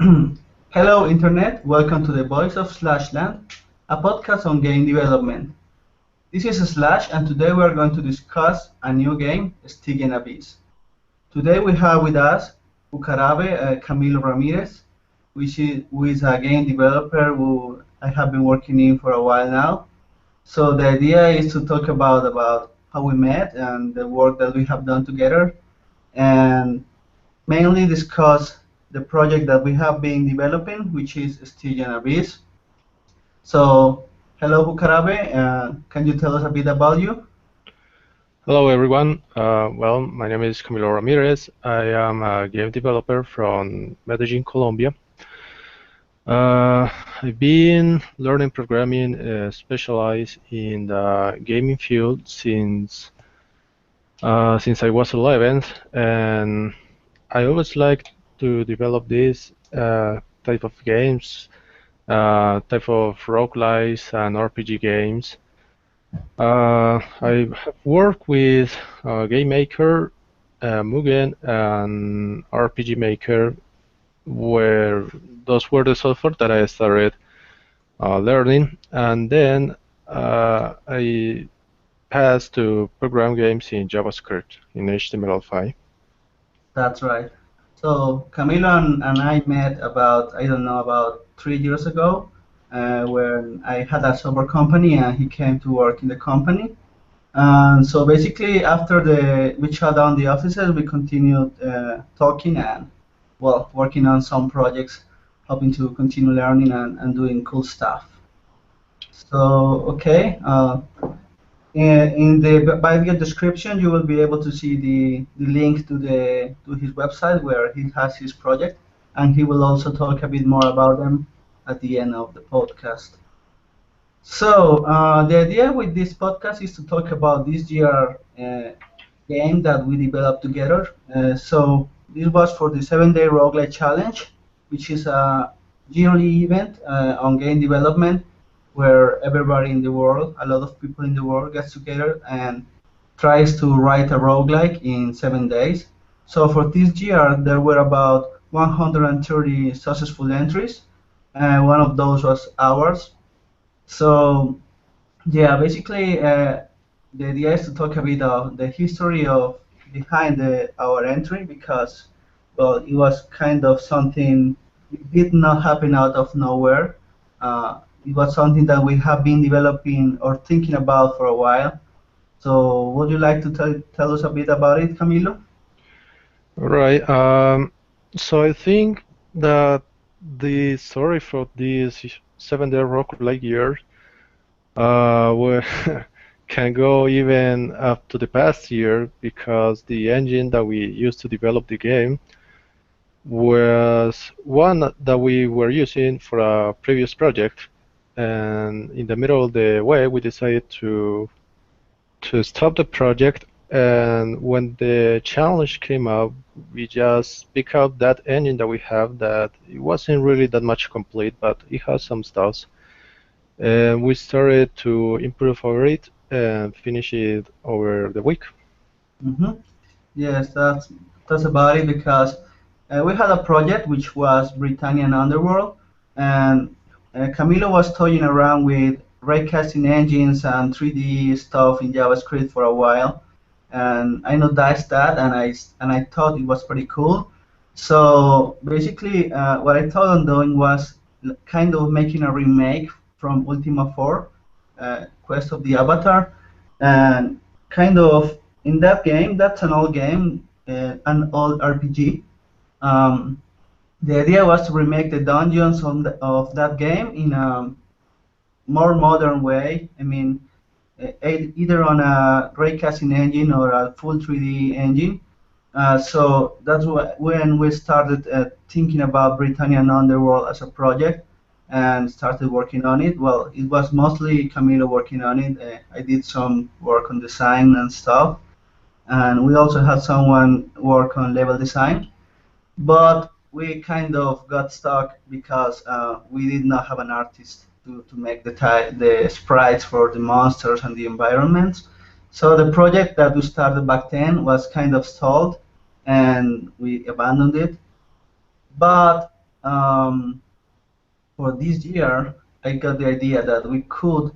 Hello, Internet. Welcome to the Voice of Slashland, a podcast on game development. This is Slash, and today we are going to discuss a new game, Stygian Abyss. Today we have with us Jucarave, Camilo Ramirez, who is a game developer who I have been working in for a while now. So the idea is to talk about how we met and the work that we have done together, and mainly discuss the project that we have been developing, which is Stygian Abyss. So, hello, Jucarabe. Can you tell us a bit about you? Hello everyone. My name is Camilo Ramirez. I am a game developer from Medellin, Colombia. I've been learning programming, specialized in the gaming field since I was 11, and I always liked to develop this type of games, type of roguelikes and RPG games. I have worked with Game Maker, Mugen, and RPG Maker, where those were the software that I started learning, and then I passed to program games in JavaScript in HTML5. That's right. So, Camilo and I met about, I don't know, about 3 years ago, when I had a software company and he came to work in the company. And so basically, after we shut down the offices, we continued talking and, well, working on some projects, hoping to continue learning and doing cool stuff. So, okay, in the video description, you will be able to see the link to his website where he has his project, and he will also talk a bit more about them at the end of the podcast. So, the idea with this podcast is to talk about this year game that we developed together. So, this was for the 7-day roguelite challenge, which is a yearly event on game development where everybody in the world, a lot of people in the world, gets together and tries to write a roguelike in 7 days. So, for this year, there were about 130 successful entries, and one of those was ours. So, yeah, basically, the idea is to talk a bit of the history of behind our entry because, well, it was kind of something. It did not happen out of nowhere. It was something that we have been developing or thinking about for a while. So, would you like to tell us a bit about it, Camilo? All right. So I think that the story for this 7-day roguelike year well, can go even up to the past year because the engine that we used to develop the game was one that we were using for a previous project, and in the middle of the way we decided to stop the project. And when the challenge came up, we just pick out that engine that we have that it wasn't really that much complete, but it has some stuff. And we started to improve over it and finish it over the week. Mm-hmm. Yes, that's about it because we had a project which was Britannian Underworld, and Camilo was toying around with raycasting engines and 3D stuff in JavaScript for a while, and I noticed that, and I thought it was pretty cool. So basically, what I thought on doing was kind of making a remake from Ultima 4, Quest of the Avatar, and kind of in that game, that's an old game, an old RPG. Um, the idea was to remake the dungeons of that game in a more modern way. I mean, either on a raycasting engine or a full 3D engine. So that's when we started thinking about Britannian Underworld as a project and started working on it. Well, it was mostly Camilo working on it. I did some work on design and stuff, and we also had someone work on level design, but we kind of got stuck because we did not have an artist to make the sprites for the monsters and the environments. So the project that we started back then was kind of stalled, and we abandoned it. But um, for this year, I got the idea that we could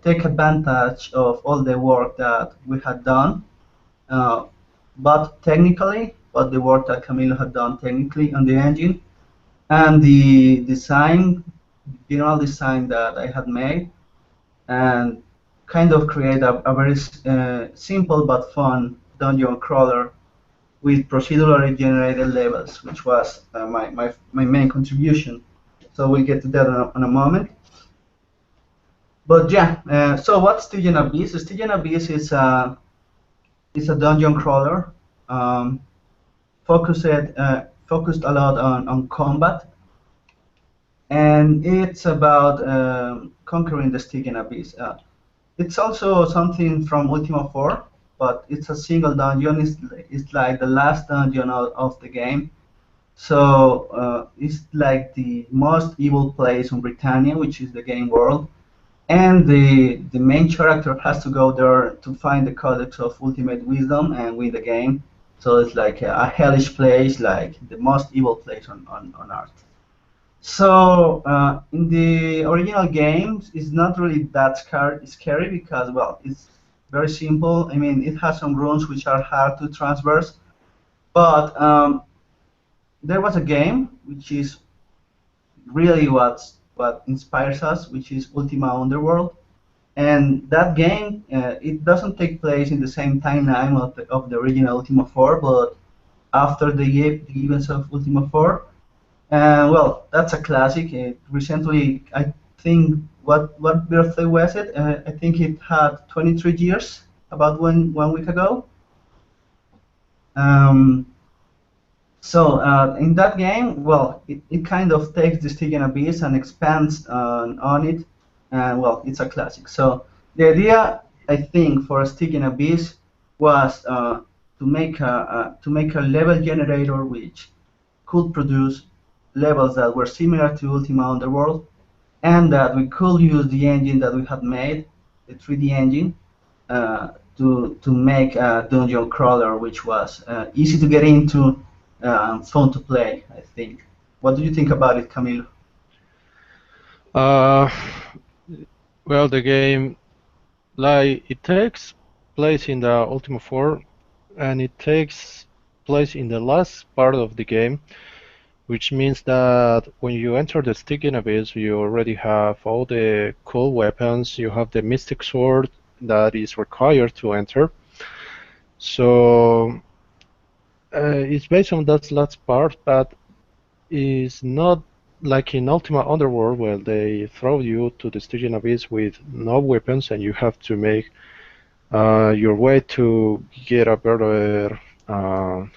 take advantage of all the work that we had done, uh, but the work that Camilo had done technically on the engine and the design, general design that I had made, and kind of create a very simple but fun dungeon crawler with procedurally generated levels, which was my main contribution. So we'll get to that in a moment. But yeah, so what's Stygian Abyss? Stygian Abyss is a dungeon crawler, um, focused a lot on combat, and it's about conquering the Stygian Abyss. It's also something from Ultima 4, but it's a single dungeon. It's like the last dungeon of the game. So it's like the most evil place on Britannia, which is the game world. And the main character has to go there to find the Codex of Ultimate Wisdom and win the game. So it's like a hellish place, like the most evil place on Earth. So in the original games, it's not really that scary because, well, it's very simple. I mean, it has some runes which are hard to traverse, but there was a game which is really what inspires us, which is Ultima Underworld. And that game, it doesn't take place in the same timeline of the original Ultima 4, but after the events of Ultima 4. Well, that's a classic. Recently, I think what birthday was it? I think it had 23 years, about 1 week ago. Um, so in that game, well, it kind of takes the Stygian Abyss and expands on it, and well, it's a classic. So the idea, I think, for a Stygian Abyss was to make a level generator which could produce levels that were similar to Ultima Underworld, and that we could use the engine that we had made, the 3D engine, to make a dungeon crawler, which was easy to get into, fun to play, I think. What do you think about it, Camilo? Uh, well, the game, like, it takes place in the Ultima 4, and it takes place in the last part of the game, which means that when you enter the Stygian Abyss, you already have all the cool weapons. You have the Mystic Sword that is required to enter. So it's based on that last part, but it's not like in Ultima Underworld where they throw you to the Stygian Abyss with no weapons and you have to make your way to get a better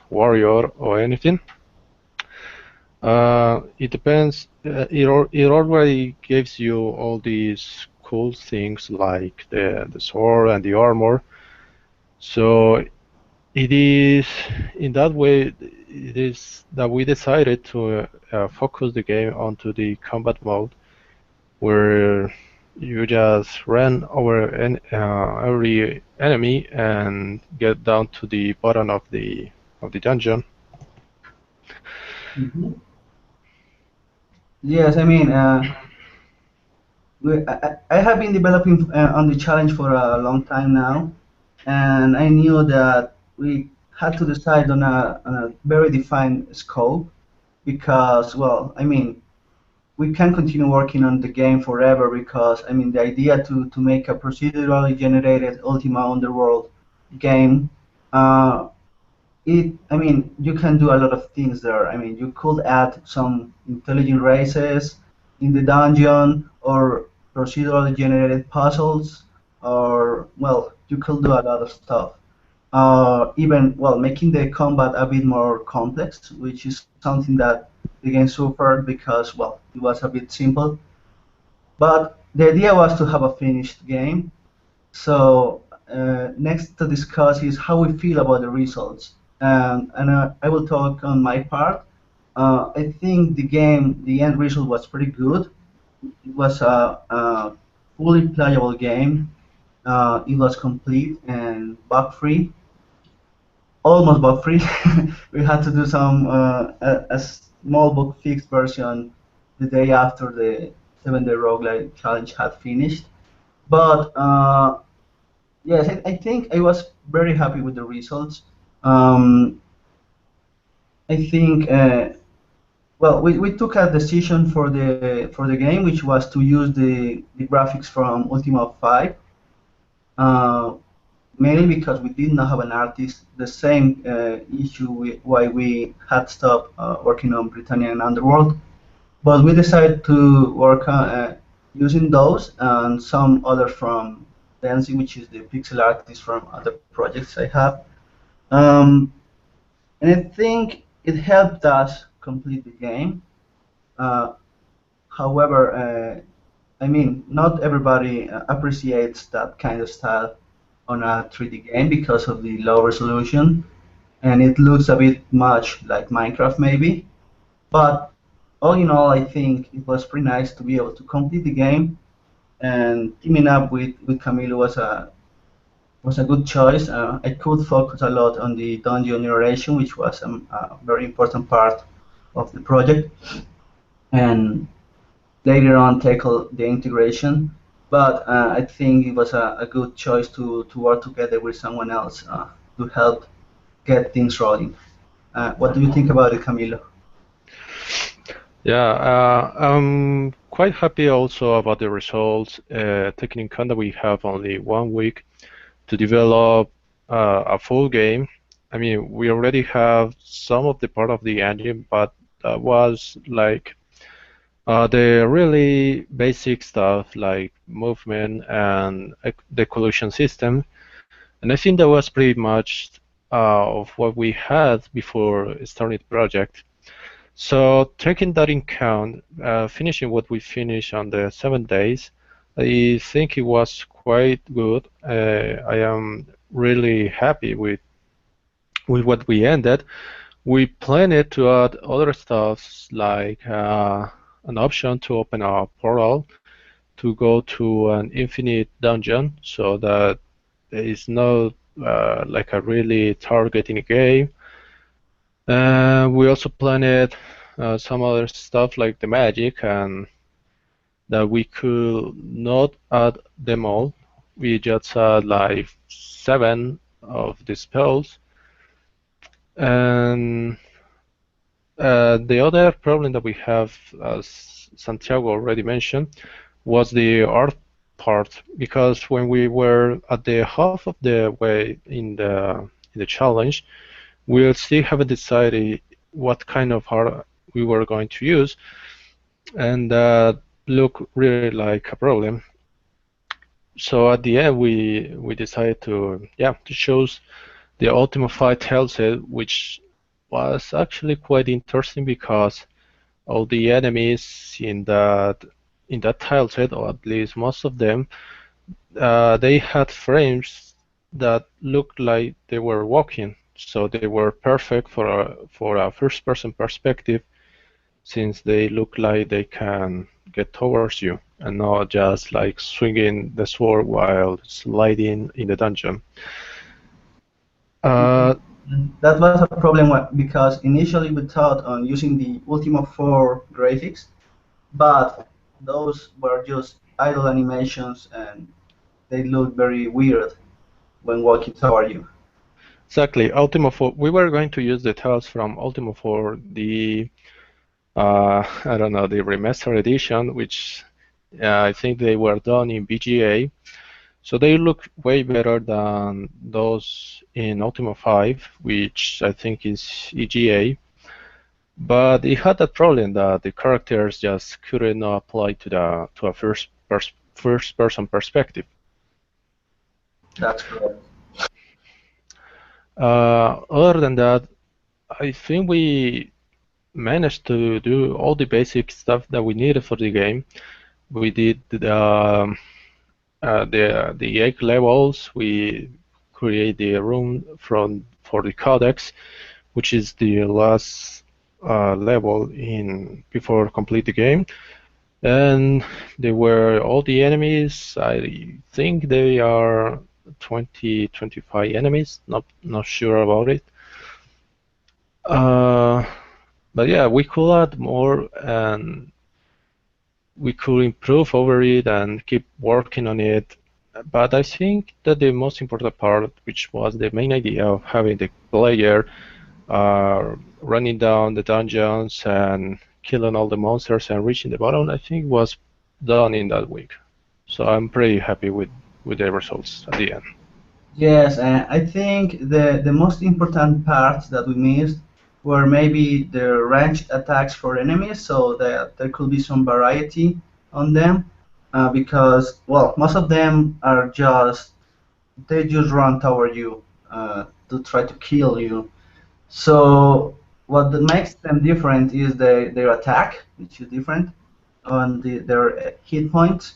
warrior or anything. It depends. It already gives you all these cool things like the sword and the armor. So it is in that way. It is that we decided to focus the game onto the combat mode, where you just run over every enemy and get down to the bottom of the dungeon. Hmm. Yes, I mean, I have been developing on the challenge for a long time now, and I knew that we had to decide on a very defined scope because, well, I mean, we can continue working on the game forever because, I mean, the idea to make a procedurally generated Ultima Underworld game, uh, I mean, you can do a lot of things there. I mean, you could add some intelligent races in the dungeon or procedurally generated puzzles, or, well, you could do a lot of stuff. Even, well, making the combat a bit more complex, which is something that the game suffered because, well, it was a bit simple. But the idea was to have a finished game. So next to discuss is how we feel about the results. And I will talk on my part. I think the end result was pretty good. It was a fully playable game. It was complete and bug free, almost bug free. We had to do some, as small book fixed version the day after the 7-day roguelike challenge had finished. But yes, I think I was very happy with the results. Um, I think well, we took a decision for the game, which was to use the graphics from Ultima 5, uh, mainly because we did not have an artist. The same issue why we had stopped working on Britannia and Underworld, but we decided to work on using those and some others from Dancy, which is the pixel artist from other projects I have. Um, and I think it helped us complete the game. Uh, However, I mean, not everybody appreciates that kind of style on a 3D game because of the low resolution, and it looks a bit much like Minecraft maybe. But all in all, I think it was pretty nice to be able to complete the game, and teaming up with Camilo was a good choice. I could focus a lot on the dungeon generation, which was a very important part of the project, and later on tackle the integration. But I think it was a good choice to work together with someone else to help get things rolling. What do you think about it, Camilo? Yeah, I'm quite happy also about the results, taking in account that we have only 1 week to develop a full game. I mean, we already have some of the part of the engine, but that was like the really basic stuff like movement and the collision system. And I think that was pretty much of what we had before starting the project. So taking that in count, finishing what we finished on the 7 days, I think it was quite good. I am really happy with what we ended. We planned to add other stuff like an option to open a portal to go to an infinite dungeon, so that there is no like a really targeting game. We also planned some other stuff like the magic, and that we could not add them all. We just had like 7 of the spells. And the other problem that we have, as Santiago already mentioned, was the art part, because when we were at the half of the way in the challenge, we still haven't decided what kind of art we were going to use, and that looked really like a problem. So at the end, we decided to to choose the Ultima 5 Hellset, which was actually quite interesting because all the enemies in that tile set, or at least most of them, they had frames that looked like they were walking. So they were perfect for a first-person perspective, since they look like they can get towards you and not just like swinging the sword while sliding in the dungeon. Uh, That was a problem because initially we thought on using the Ultima 4 graphics, but those were just idle animations and they look very weird when walking toward you. exactly, Ultima 4. We were going to use the tiles from Ultima 4, the I don't know, the remastered edition, which I think they were done in BGA. So they look way better than those in Ultima 5, which I think is EGA. But it had that problem that the characters just couldn't apply to a first person perspective. That's correct. Other than that, I think we managed to do all the basic stuff that we needed for the game. We did the 8 levels. We create the room for the codex, which is the last level in before complete the game. And there were all the enemies. I think they are 20, 25 enemies. Not sure about it. Uh, But yeah, we could add more and we could improve over it and keep working on it. But I think that the most important part, which was the main idea of having the player running down the dungeons and killing all the monsters and reaching the bottom, I think was done in that week. So I'm pretty happy with the results at the end. Yes, and I think the most important parts that we missed were maybe the ranged attacks for enemies, so that there could be some variety on them, because well, most of them are just they just run toward you to try to kill you. So what makes them different is their attack, which is different on their hit points.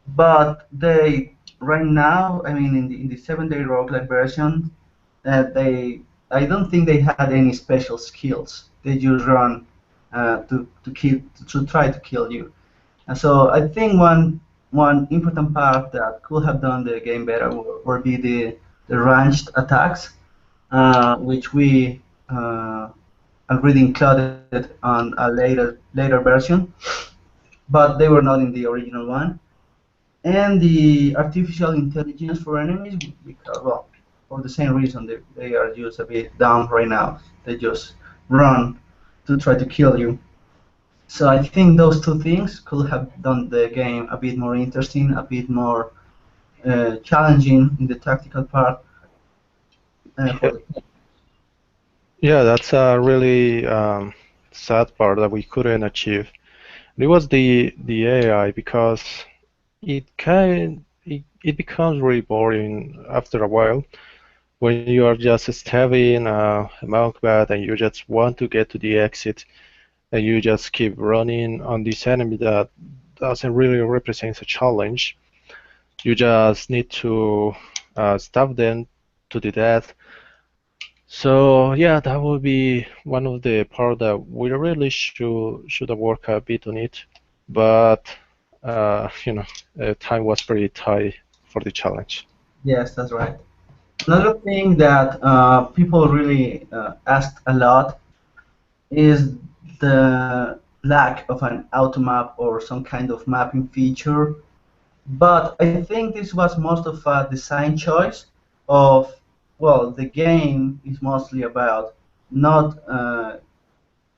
But they right now, I mean, in the 7 day roguelike version, they I don't think they had any special skills. They just run to kill to try to kill you. And so I think one important part that could have done the game better would be the ranged attacks, which we already included on a later version, but they were not in the original one. And the artificial intelligence for enemies, because well, for the same reason they are just a bit down right now. They just run to try to kill you. So I think those two things could have done the game a bit more interesting, a bit more challenging in the tactical part Yeah, for the. yeah, that's a really sad part that we couldn't achieve. It was the AI because it becomes really boring after a while when you are just stabbing a monk bat and you just want to get to the exit and you just keep running on this enemy that doesn't really represent a challenge. You just need to stab them to the death. So yeah, that would be one of the part that we really should have worked a bit on it, but time was pretty tight for the challenge. Yes, that's right. Another thing that people really asked a lot is the lack of an auto map or some kind of mapping feature. But I think this was most of a design choice of, well, the game is mostly about not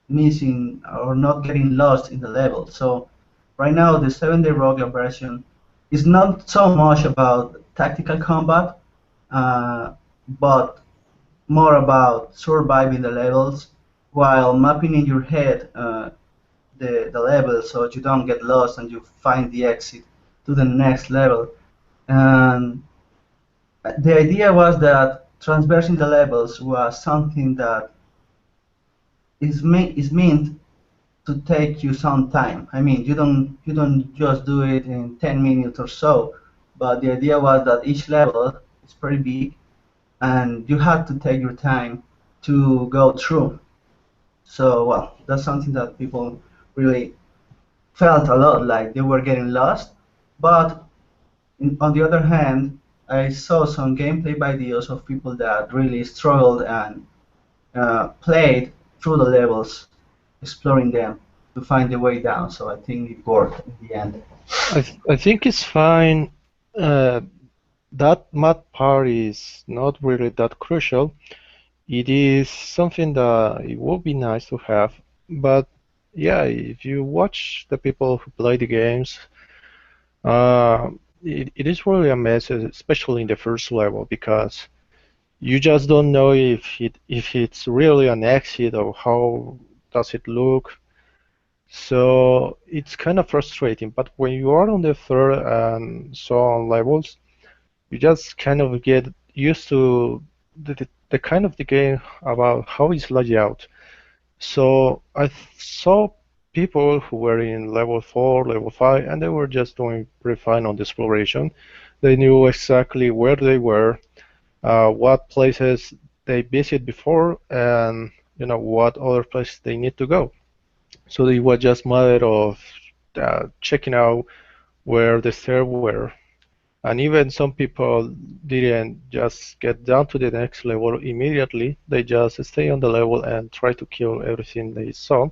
missing or not getting lost in the level. So right now the 7 day roguelike version is not so much about tactical combat, but more about surviving the levels while mapping in your head the level so you don't get lost and you find the exit to the next level. And the idea was that transversing the levels was something that is meant to take you some time. I mean, you don't just do it in 10 minutes or so, but the idea was that each level is pretty big and you had to take your time to go through. So, well, that's something that people really felt a lot like they were getting lost. But on the other hand, I saw some gameplay videos of people that really struggled and played through the levels, exploring them to find the way down. So I think it worked in the end. I think it's fine. Uh, that math part is not really that crucial. It is something that it would be nice to have, but yeah, if you watch the people who play the games, uh, it is really a mess, especially in the first level, because you just don't know if it's really an exit or how does it look. So it's kind of frustrating. But when you are on the third and so on levels, you just kind of get used to the kind of the game about how it's laid out. So I saw people who were in level 4, level 5, and they were just doing pretty fine on the exploration. They knew exactly where they were, what places they visited before, and what other places they need to go. So it was just matter of checking out where the stairs were. And even some people didn't just get down to the next level immediately. They just stay on the level and try to kill everything they saw.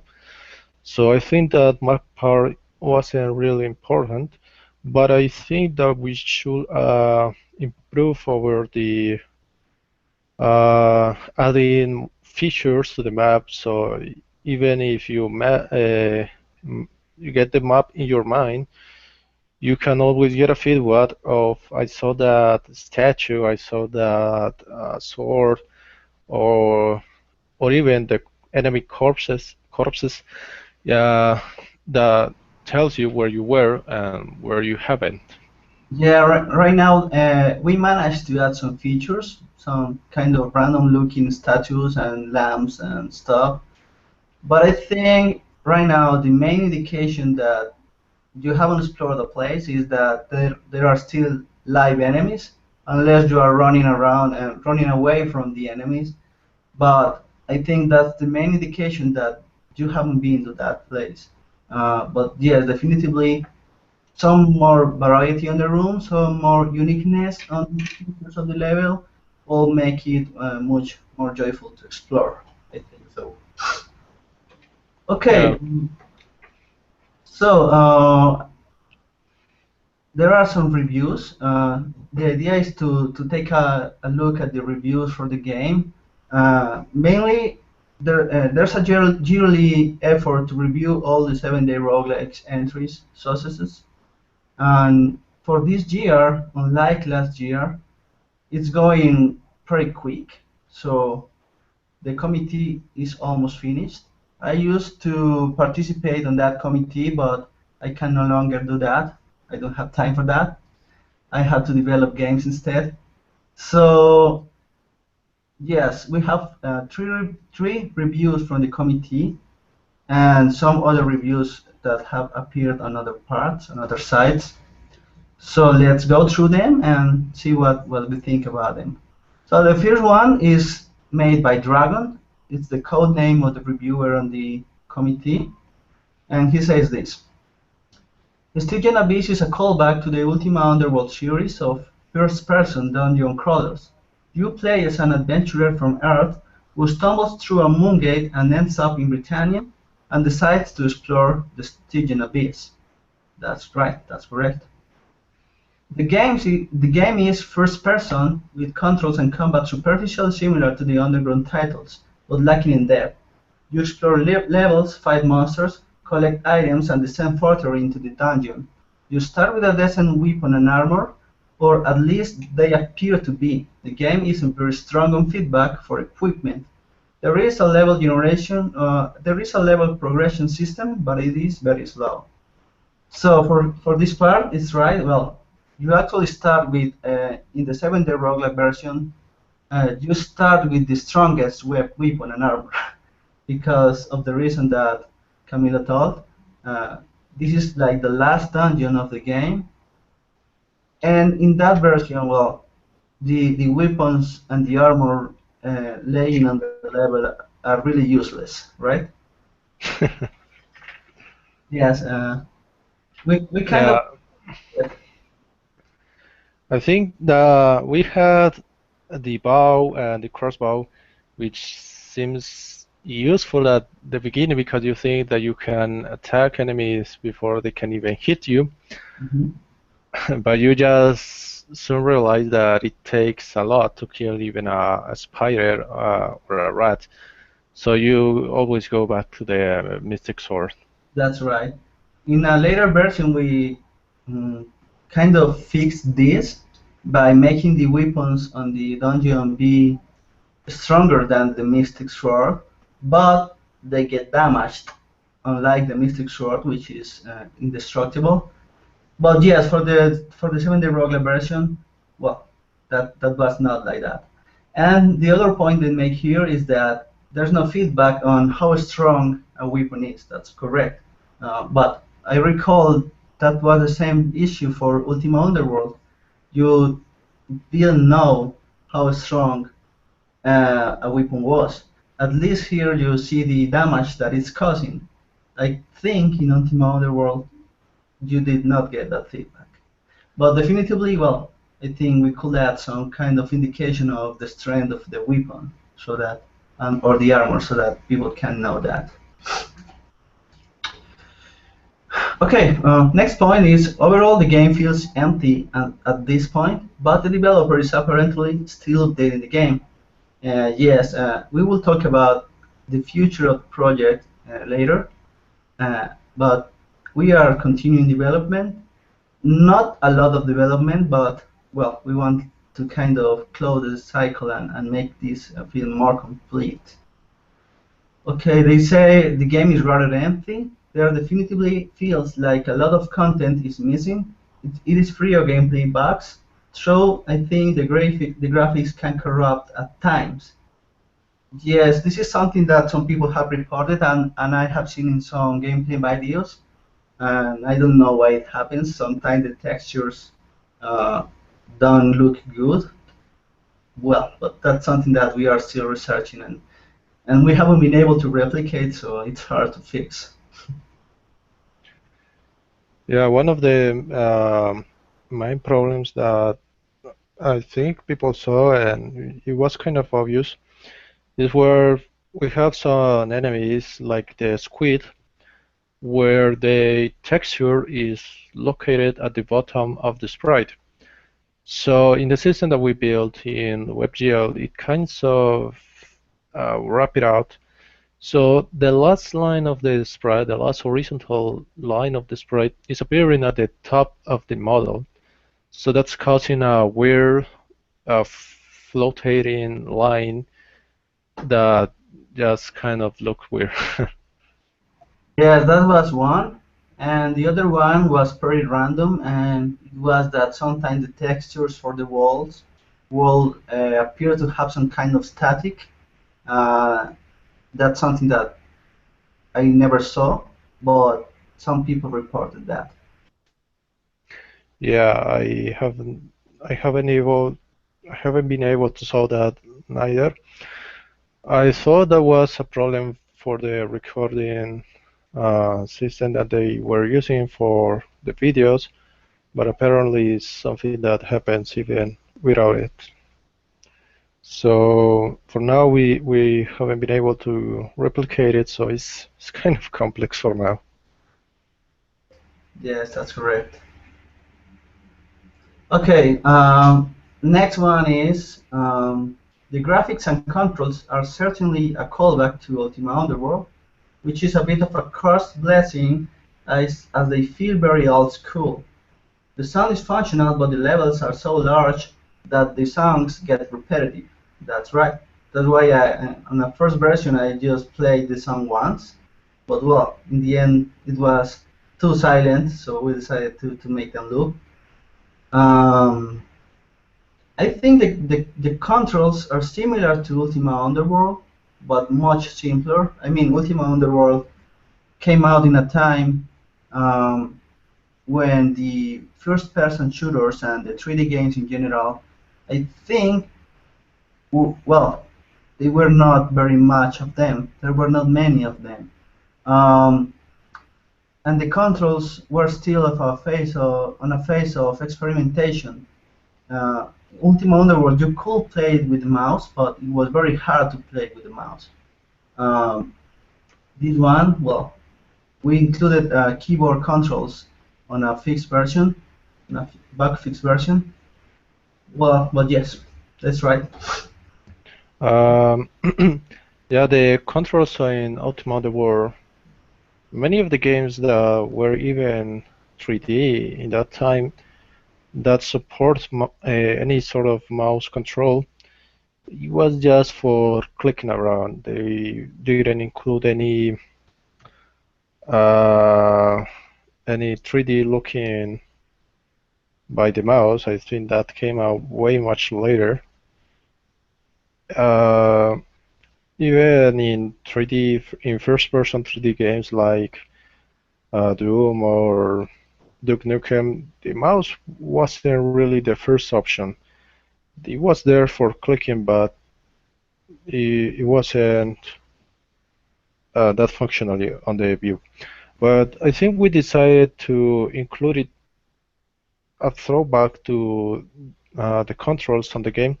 So I think that map part wasn't really important, but I think that we should improve over the adding features to the map. So even if you get the map in your mind, you can always get a feedback of I saw that statue, I saw that sword, or even the enemy corpses, yeah, that tells you where you were and where you haven't. Yeah, right now we managed to add some features, some kind of random looking statues and lamps and stuff. But I think right now the main indication that you haven't explored the place is that there are still live enemies, unless you are running around and running away from the enemies. But I think that's the main indication that you haven't been to that place. But yes, definitively some more variety on the room, some more uniqueness on the features of the level will make it much more joyful to explore. I think so. Yeah. Okay, so there are some reviews. The idea is to take a look at the reviews for the game. Mainly, there's a yearly effort to review all the 7-day roguelikes entries, successes. And for this year, unlike last year, it's going pretty quick. So the committee is almost finished. I used to participate on that committee, but I can no longer do that. I don't have time for that. I had to develop games instead. So yes, we have three reviews from the committee and some other reviews that have appeared on other parts, on other sites. So let's go through them and see what we think about them. So the first one is made by Dragon. It's the code name of the reviewer on the committee. And he says this. Stygian Abyss is a callback to the Ultima Underworld series of first-person dungeon crawlers. You play as an adventurer from Earth who stumbles through a moongate and ends up in Britannia and decides to explore the Stygian Abyss. That's right, that's correct. The game is first-person, with controls and combat superficially similar to the Underground titles, but lacking in depth. You explore levels, fight monsters, collect items, and descend further into the dungeon. You start with a decent weapon and armor, or at least they appear to be. The game isn't very strong on feedback for equipment. There is a level progression system, but it is very slow. So for this part, it's right. Well, you actually start with in the 7-day roguelike version. You start with the strongest weapon and armor because of the reason that Camila told. Uh, this is like the last dungeon of the game, and in that version, well, the weapons and the armor laying on the level are really useless, right? Yes, we kind of Yeah, I think that we had the bow and the crossbow, which seems useful at the beginning because you think that you can attack enemies before they can even hit you, Mhm. but you just soon realize that it takes a lot to kill even a spider or a rat. So you always go back to the mystic sword. That's right. In a later version, we mm, kind of fixed this by making the weapons on the dungeon be stronger than the Mystic Sword, but they get damaged, unlike the Mystic Sword, which is indestructible. But yes, for the 7-day roguelike version, well, that was not like that. And the other point they make here is that there's no feedback on how strong a weapon is. That's correct. But I recall that was the same issue for Ultima Underworld. You didn't know how strong a weapon was. At least here you see the damage that it's causing. I think in Ultima Underworld you did not get that feedback. But definitively, well, I think we could add some kind of indication of the strength of the weapon, so that or the armor, so that people can know that. Okay, next point is overall the game feels empty at this point, but the developer is apparently still updating the game. Yes, we will talk about the future of the project later, but we are continuing development. Not a lot of development, but well, we want to kind of close the cycle and make this feel more complete. Okay, they say the game is rather empty. There definitively feels like a lot of content is missing. It is free of gameplay bugs, so I think the graphics can corrupt at times. Yes, this is something that some people have reported, and I have seen in some gameplay videos, and I don't know why it happens. Sometimes the textures uh, don't look good. Well, but that's something that we are still researching, and we haven't been able to replicate, so it's hard to fix. Yeah, one of the main problems that I think people saw, and it was kind of obvious, is where we have some enemies like the squid, where the texture is located at the bottom of the sprite. So in the system that we built in WebGL, it kind of wrap it out. So the last line of the sprite, the last horizontal line of the sprite, is appearing at the top of the model. So that's causing a weird floating line that just kind of looked weird. Yes, that was one. And the other one was pretty random, and it was that sometimes the textures for the walls will appear to have some kind of static. Uh, that's something that I never saw, but some people reported that. Yeah, I haven't been able to solve that neither. I thought that was a problem for the recording system that they were using for the videos, but apparently it's something that happens even without it. So for now, we haven't been able to replicate it, so it's kind of complex for now. Yes, that's correct. Okay, next one is the graphics and controls are certainly a callback to Ultima Underworld, which is a bit of a cursed blessing as they feel very old school. The sound is functional, but the levels are so large that the songs get repetitive. That's right. That's why on the first version I just played the song once, but well, in the end it was too silent, so we decided to make them loop. Um, I think the controls are similar to Ultima Underworld, but much simpler. I mean, Ultima Underworld came out in a time um, when the first-person shooters and the 3D games in general, I think, well, they were not very much of them. There were not many of them, um, and the controls were still on a phase of experimentation. Uh, Ultima Underworld, you could play it with the mouse, but it was very hard to play with the mouse. Um, this one, well, we included keyboard controls on a fixed version, on a bug fixed version. Well, but yes, that's right. Um, yeah, the controls in Ultima were many of the games that were even 3D in that time that support any sort of mouse control. It was just for clicking around. They didn't include uh, any 3D looking by the mouse. I think that came out way much later. Uh, Even in 3D, in first-person 3D games like Doom or Duke Nukem, the mouse wasn't really the first option. It was there for clicking, but it wasn't that functionally on the view. But I think we decided to include it a throwback to the controls on the game.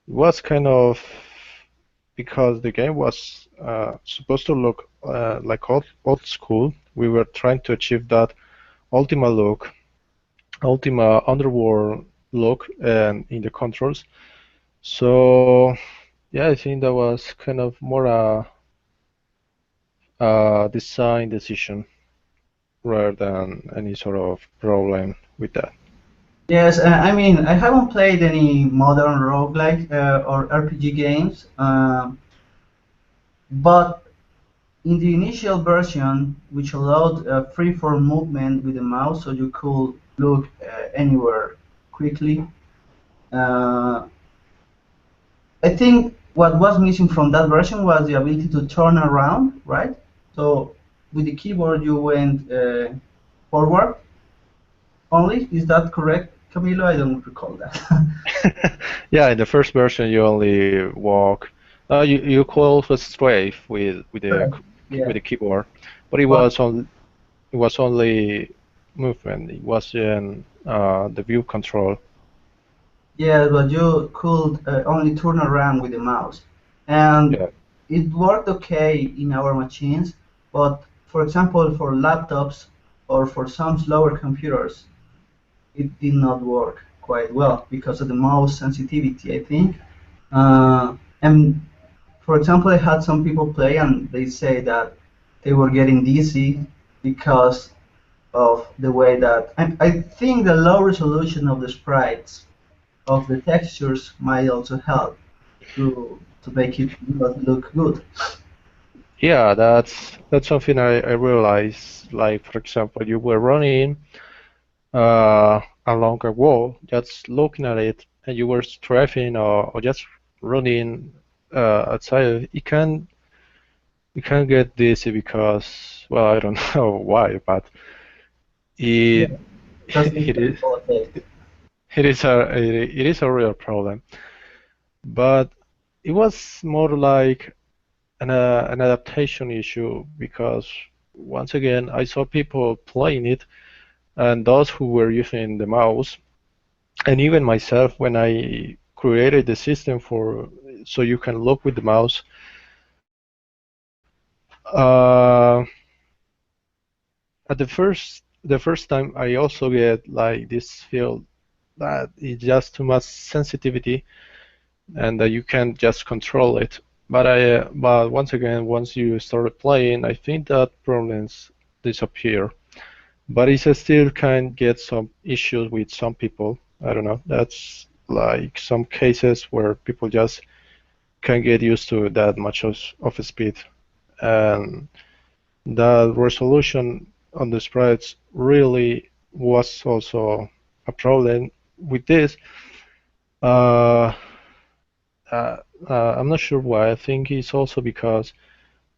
It was kind of because the game was supposed to look like old school. We were trying to achieve that Ultima look, Ultima Underworld look, and in the controls. So yeah, I think that was kind of more a design decision rather than any sort of problem with that. Yes, I mean, I haven't played any modern roguelike or RPG games, but in the initial version, which allowed free-form movement with the mouse, so you could look anywhere quickly, uh, I think what was missing from that version was the ability to turn around, right? So with the keyboard, you went forward only. Is that correct, Camilo? I don't recall that. Yeah, in the first version you only walk. You could also strafe Correct. Yeah. with the keyboard, but But it was only movement. It wasn't the view control. yeah, but you could only turn around with the mouse, and Yeah, it worked okay in our machines. But for example, for laptops or for some slower computers, it did not work quite well because of the mouse sensitivity, I think. And for example, I had some people play and they say that they were getting dizzy because of the way that I think the low resolution of the sprites of the textures might also help to make it not look good. yeah, that's something I realized. Like for example, you were running along a wall, just looking at it, and you were strafing or just running outside. You can get dizzy because, well, I don't know why, but Yeah, it because it's it a is ripple effect. it is a real problem. But it was more like an adaptation issue because once again I saw people playing it and those who were using the mouse and even myself when I created the system for so you can look with the mouse. Uh, the first time I also get like this feel that it's just too much sensitivity and that you can't just control it. But once again, once you start playing, I think that problems disappear. But it still can get some issues with some people. I don't know. That's like some cases where people just can't get used to that much of a speed. And the resolution on the sprites really was also a problem with this. Uh, uh, I'm not sure why. I think it's also because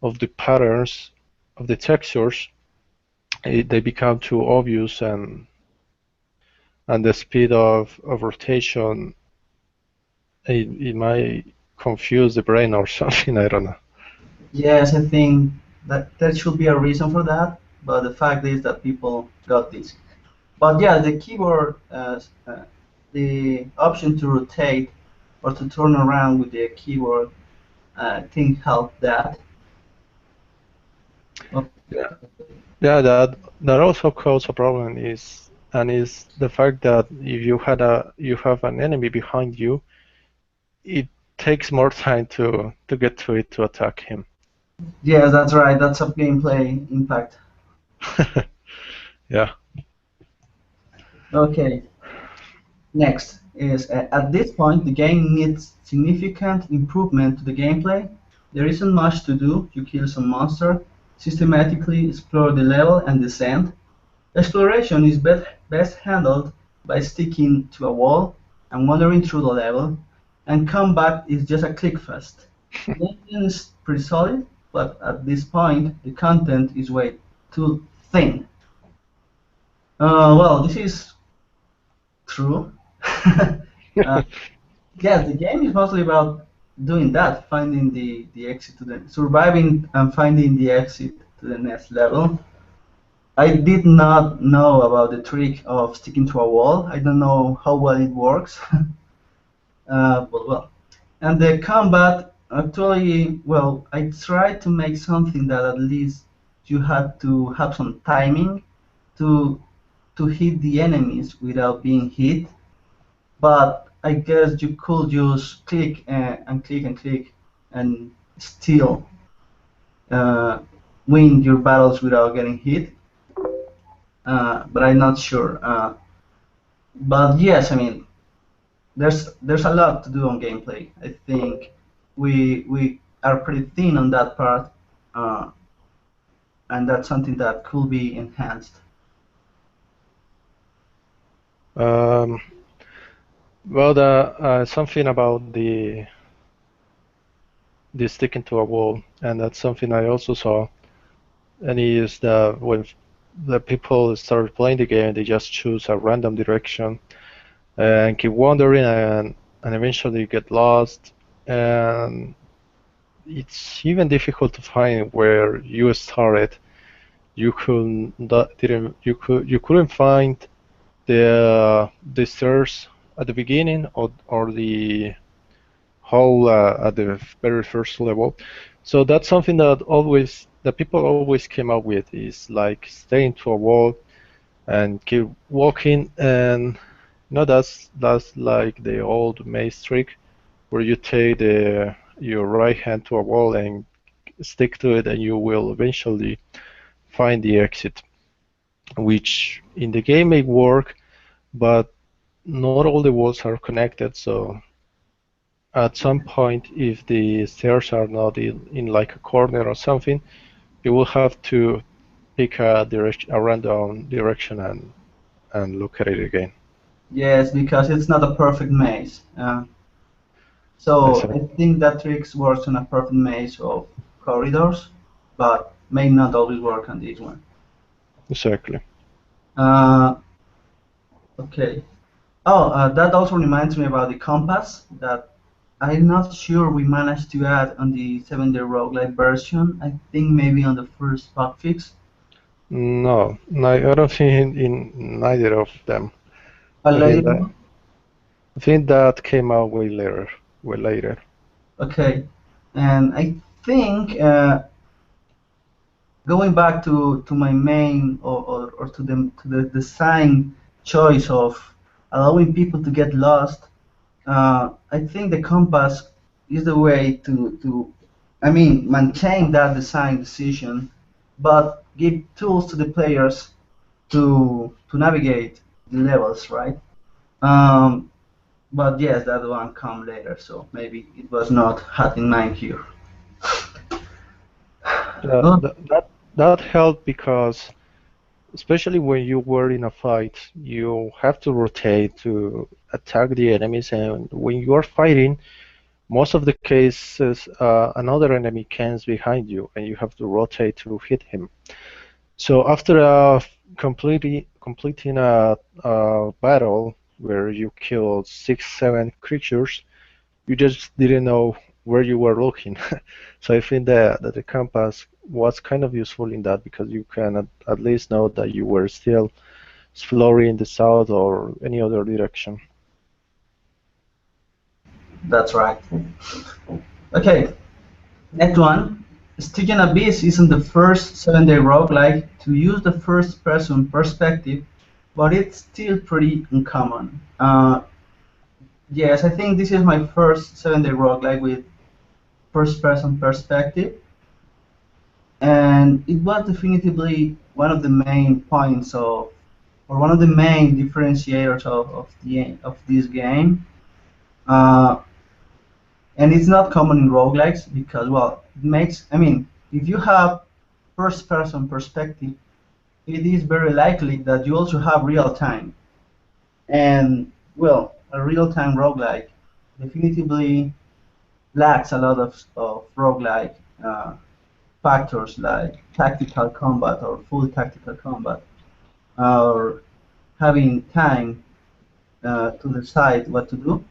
of the patterns of the textures. They become too obvious and the speed of rotation it might confuse the brain or something. I don't know. Yes, I think that there should be a reason for that, but the fact is that people got this. But yeah, the keyboard, the option to rotate or to turn around with the keyboard, I think helped that. Yeah, yeah. That also causes a problem is the fact that if you have an enemy behind you, it takes more time to get to it to attack him. Yes, that's right. That's a gameplay impact. Yeah. Okay, next is at this point the game needs significant improvement to the gameplay. There isn't much to do. You kill some monster, systematically explore the level and descend. Exploration is best handled by sticking to a wall and wandering through the level, and combat is just a click fest. The engine is pretty solid, but at this point the content is way too thin. Well, this is true. uh, yes, the game is mostly about doing that, finding the exit to the surviving and finding the exit to the next level. I did not know about the trick of sticking to a wall. I don't know how well it works, but well. And the combat, actually, well, I tried to make something that at least you had to have some timing to hit the enemies without being hit. But I guess you could just click and click and click and still uh, win your battles without getting hit. But I'm not sure. But yes, I mean, there's a lot to do on gameplay. I think we are pretty thin on that part, uh, and that's something that could be enhanced. Um, well, something about the sticking to a wall, and that's something I also saw. And is that when the people start playing the game, they just choose a random direction and keep wandering, and eventually get lost. And it's even difficult to find where you started. You couldn't find the stairs at the beginning, or the hole at the very first level. So that's something that people always came up with, is like staying to a wall and keep walking. And that's like the old maze trick, where you take your right hand to a wall and stick to it, and you will eventually find the exit, which in the game may work, but not all the walls are connected. So at some point, if the stairs are not in like a corner or something, you will have to pick a random direction and look at it again. Yes, because it's not a perfect maze. So Exactly. I think that tricks works on a perfect maze of corridors, but may not always work on this one. Exactly. Uh, okay. Oh, that also reminds me about the compass that I'm not sure we managed to add on the 7-day roguelike version. I think maybe on the first bug fix. No, I don't think in neither of them. I think Already? that I think that came out way later. Way later. Okay. And I think going back to my main or to the design choice of allowing people to get lost, I think the compass is the way to I mean maintain that design decision, but give tools to the players to navigate the levels, right? Um, but yes, that one come later, so maybe it was not had in mind here. That Oh, that that, that helped because, especially when you were in a fight, you have to rotate to attack the enemies, and when you are fighting, most of the cases, another enemy comes behind you, and you have to rotate to hit him. So after completing a battle where you killed 6, 7 creatures, you just didn't know where you were looking. So I think that the compass was kind of useful in that, because you can at least know that you were still exploring the south or any other direction. that's right. Okay, next one. Stygian Abyss isn't the first 7-day roguelike to use the first person perspective, but it's still pretty uncommon. Yes, I think this is my first 7-day roguelike with first person perspective, and it was definitively one of the main points of, or one of the main differentiators of this game. Uh, and it's not common in roguelikes because, well, it makes, I mean, if you have first person perspective, it is very likely that you also have real time. And, well, a real time roguelike definitively lacks a lot of roguelike factors like tactical combat or full tactical combat, or having time to decide what to do.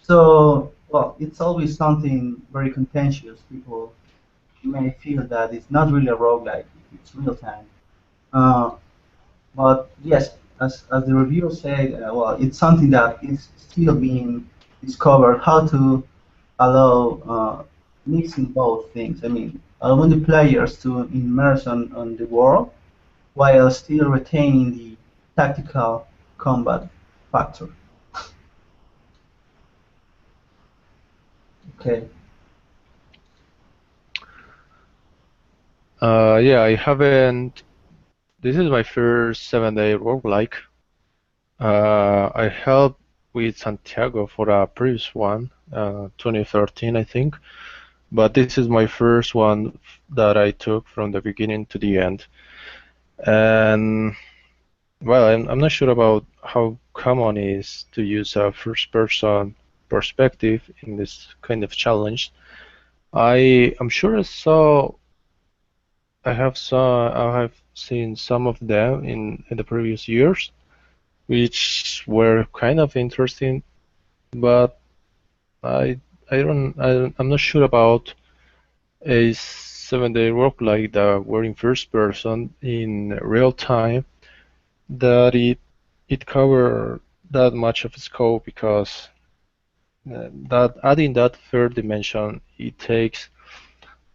So, well, it's always something very contentious. People may feel that it's not really a roguelike, it's real time. Uh, but yes, as the reviewer said, well, it's something that is still being discovered how to allow mixing both things. I mean, allowing the players to immerse on the world while still retaining the tactical combat factor. Okay, Yeah, I haven't. This is my first 7-day roguelike. I helped with Santiago for a previous one, 2013, I think. But this is my first one that I took from the beginning to the end. And well, I'm not sure about how common it is to use a first-person perspective in this kind of challenge. I'm sure I have seen some of them in the previous years, which were kind of interesting, but I I'm not sure about a 7-day roguelike that were in first person in real time that it cover that much of scope because that adding that third dimension it takes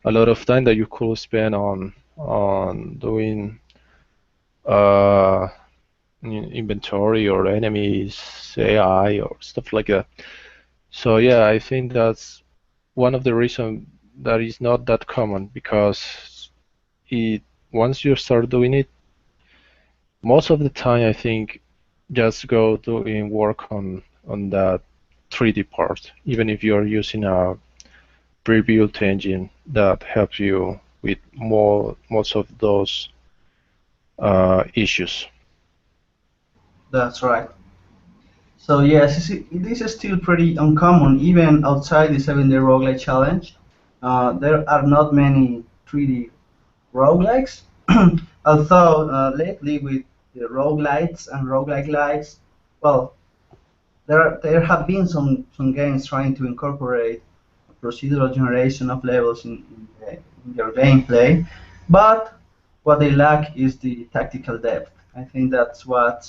a lot of time that you could spend on doing uh, inventory or enemies AI or stuff like that. So yeah, I think that's one of the reasons that is not that common because it once you start doing it, most of the time I think just go doing work on that 3D part, even if you're using a pre-built engine that helps you with most of those issues. that's right. So yes, this is still pretty uncommon, even outside the 7-day roguelike challenge. There are not many 3D roguelikes, although lately with the roguelites and roguelike lights, well, there have been some games trying to incorporate procedural generation of levels in their gameplay, but what they lack is the tactical depth. I think that's what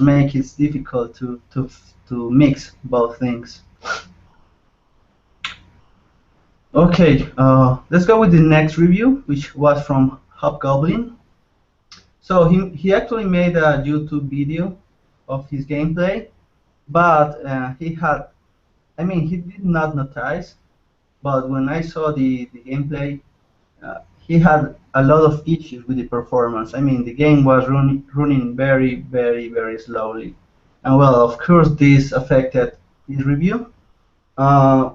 makes it difficult to mix both things. Okay, let's go with the next review, which was from Hobgoblin. So he actually made a YouTube video of his gameplay, but he did not notice. But when I saw the gameplay, he had a lot of issues with the performance. I mean, the game was running very, very, very slowly. And well, of course, this affected his review. Uh,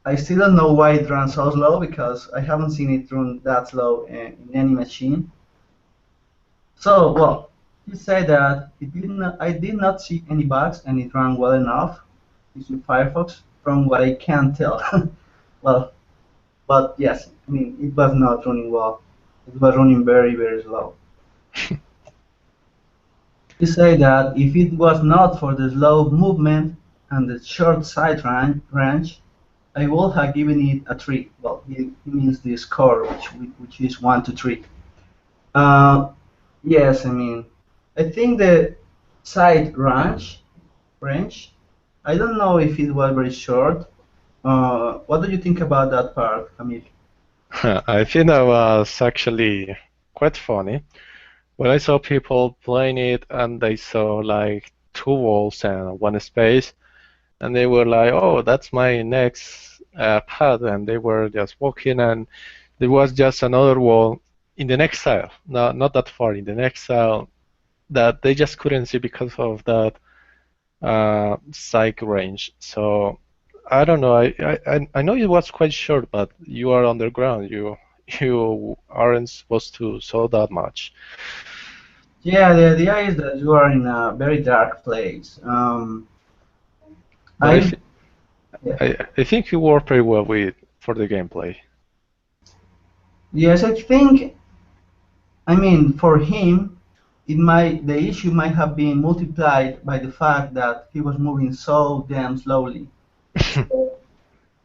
I still don't know why it ran so slow because I haven't seen it run that slow in any machine. So, well, he said that I did not see any bugs and it ran well enough using Firefox from what I can tell. Well, but yes, I mean, it was not running well. It was running very, very slow. He said that if it was not for the slow movement and the short range, I would have given it a 3. Well, he means the score, which is 1 to 3. Uh, yes, I mean, I think the side range, I don't know if it was very short. What do you think about that part, Camille? I think that was actually quite funny. When I saw people playing it and they saw like two walls and one space, and they were like, "Oh, that's my next path," and they were just walking, and there was just another wall in the next cell, not that far in the next cell that they just couldn't see because of that psych range. So I don't know. I know it was quite short, but you are underground. You aren't supposed to saw that much. Yeah, the idea is that you are in a very dark place. But I yeah. I think you worked pretty well with for the gameplay. Yes, I think. I mean, for him, the issue might have been multiplied by the fact that he was moving so damn slowly.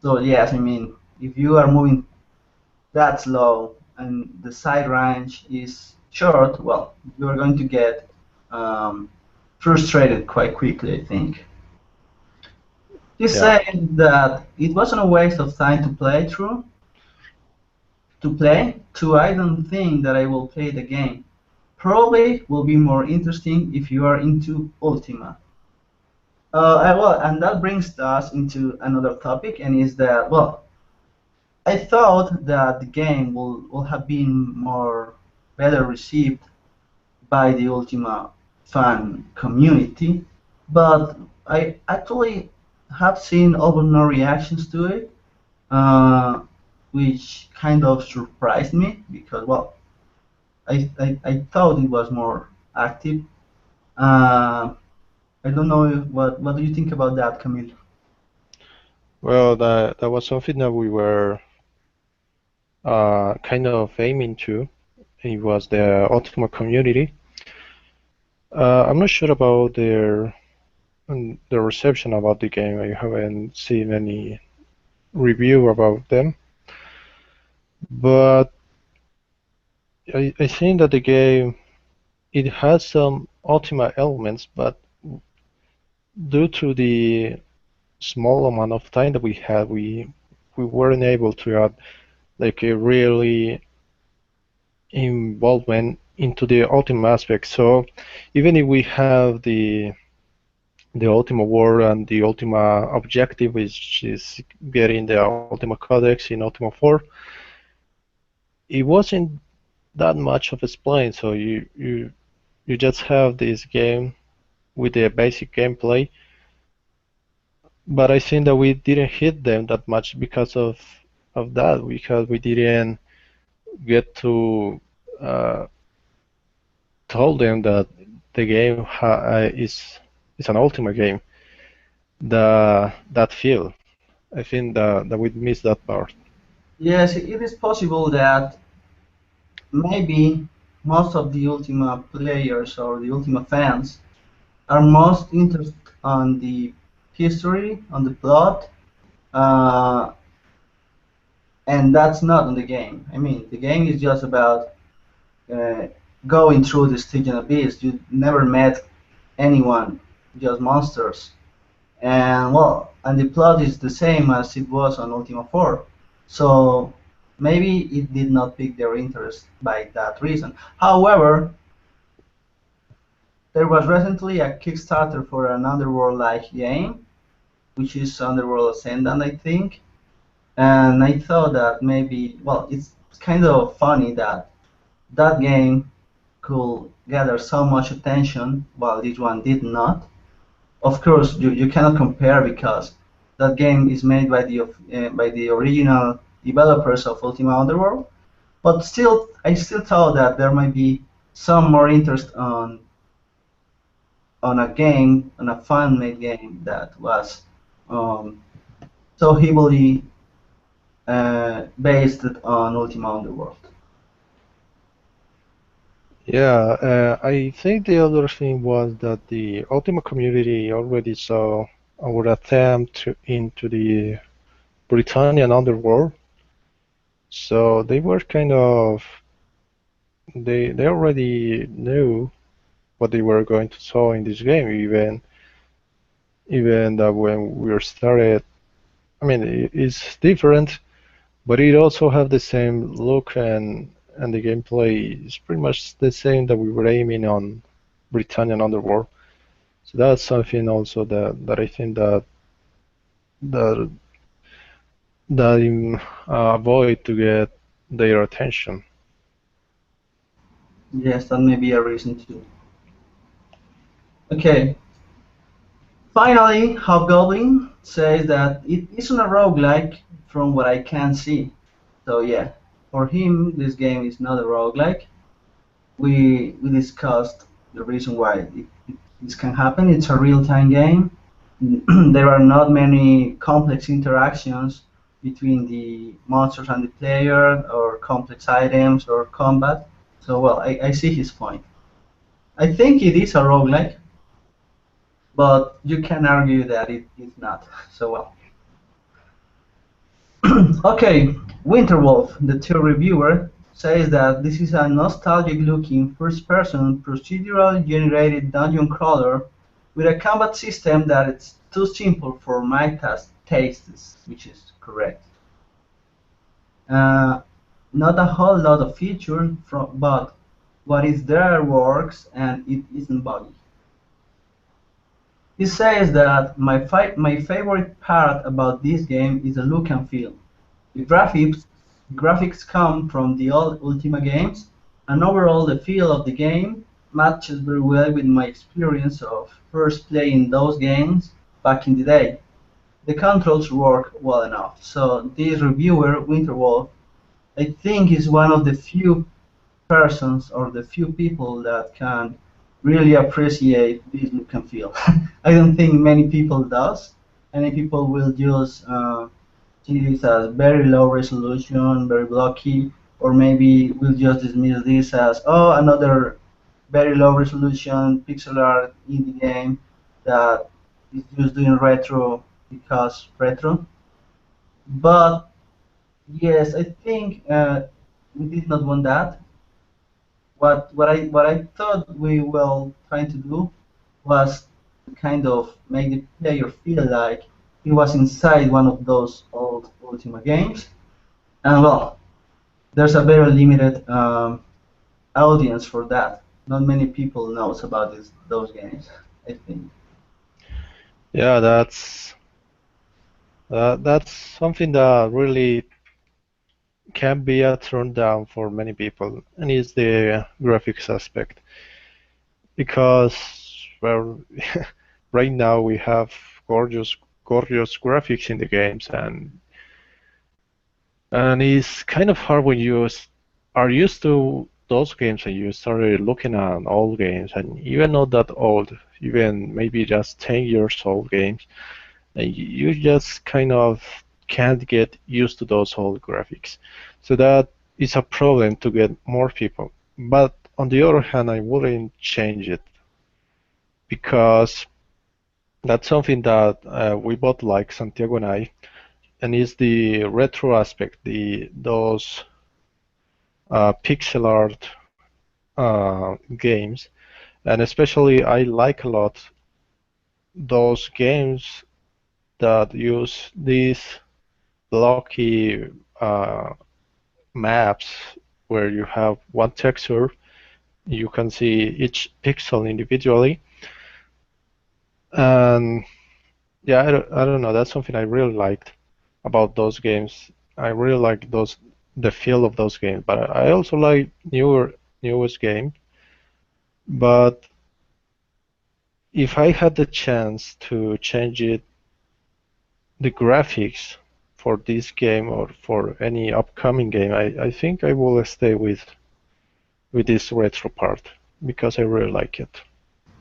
So yes, I mean, if you are moving that slow and the side range is short, well, you're going to get um, frustrated quite quickly, I think. He Yeah. said that it wasn't a waste of time to play, to I don't think that I will play the game. Probably will be more interesting if you are into Ultima. Well, and that brings us into another topic, and is that, well, I thought that the game will have been more better received by the Ultima fan community, but I actually have seen almost no reactions to it, uh, which kind of surprised me because, well, I thought it was more active. Uh, I don't know what do you think about that, Camille? Well, that was something that we were kind of aiming to. It was the Ultima community. I'm not sure about the reception about the game. I haven't seen any review about them, but I think that the game it has some Ultima elements, but due to the small amount of time that we had, we weren't able to add like a really involvement into the Ultima aspect. So even if we have the Ultima World and the Ultima objective, which is getting the Ultima Codex in Ultima 4, it wasn't that much of explained. So you just have this game with the basic gameplay, but I think that we didn't hit them that much because of that, because we didn't get to uh, told them that the game is an Ultima game. That feel, I think that we missed that part. Yes, it is possible that maybe most of the Ultima players or the Ultima fans are most interested on the history, on the plot, uh, and that's not on the game. I mean, the game is just about uh, going through the Stygian Abyss. You never met anyone, just monsters. And well, and the plot is the same as it was on Ultima 4. So maybe it did not pique their interest by that reason. However, there was recently a Kickstarter for an Underworld-like game, which is Underworld Ascendant, I think. And I thought that maybe, well, it's kind of funny that that game could gather so much attention while this one did not. Of course, you cannot compare because that game is made by the original developers of Ultima Underworld. But still, I still thought that there might be some more interest on a game, on a fan-made game that was um, so heavily based on Ultima Underworld. Yeah, I think the other thing was that the Ultima community already saw our attempt into the Britannian underworld, so they were kind of they already knew what they were going to saw in this game, even that when we started. I mean, it's different, but it also have the same look and the gameplay is pretty much the same that we were aiming on Britannian Underworld. So that's something also that I think that avoid to get their attention. Yes, that may be a reason too. Okay, finally, Hobgoblin says that it isn't a roguelike from what I can see. So yeah, for him, this game is not a roguelike. We discussed the reason why this can happen. It's a real-time game. There are not many complex interactions between the monsters and the player, or complex items or combat. So well, I see his point. I think it is a roguelike, but you can argue that it is not. So well. Okay, Winterwolf, the tier reviewer. says that this is a nostalgic-looking first-person procedural-generated dungeon crawler with a combat system that is too simple for my tastes, which is correct. Uh, Not a whole lot of features, but what is there works and it isn't buggy. He says that my favorite part about this game is the look and feel. The graphics come from the old Ultima games, and overall the feel of the game matches very well with my experience of first playing those games back in the day. The controls work well enough, so this reviewer, Winterwolf, I think is one of the few persons or the few people that can really appreciate this look and feel. I don't think many people does. Many people will just see this as very low resolution, very blocky, or maybe we'll just dismiss this as, oh, another very low resolution pixel art indie game that is just doing retro because retro. But yes, I think we did not want that. What I thought we were trying to do was to kind of make the player feel like he was inside one of those old Ultima games. And well, there's a very limited audience for that. Not many people knows about those games, I think. Yeah, that's something that really can be a turn down for many people, and is the graphics aspect. Because, well, right now we have gorgeous graphics in the games, and it's kind of hard when you are used to those games and you started looking at old games, and even not that old, even maybe just 10 years old games, and you just kind of can't get used to those old graphics. So that is a problem to get more people. But on the other hand, I wouldn't change it because that's something that we both like, Santiago and I, and is the retro aspect, the those pixel art games, and especially I like a lot those games that use these blocky maps where you have one texture, you can see each pixel individually, and yeah, I don't know, that's something I really liked about those games. I really like the feel of those games, but I also like newest game. But if I had the chance to change it, the graphics for this game or for any upcoming game, I think I will stay with this retro part because I really like it.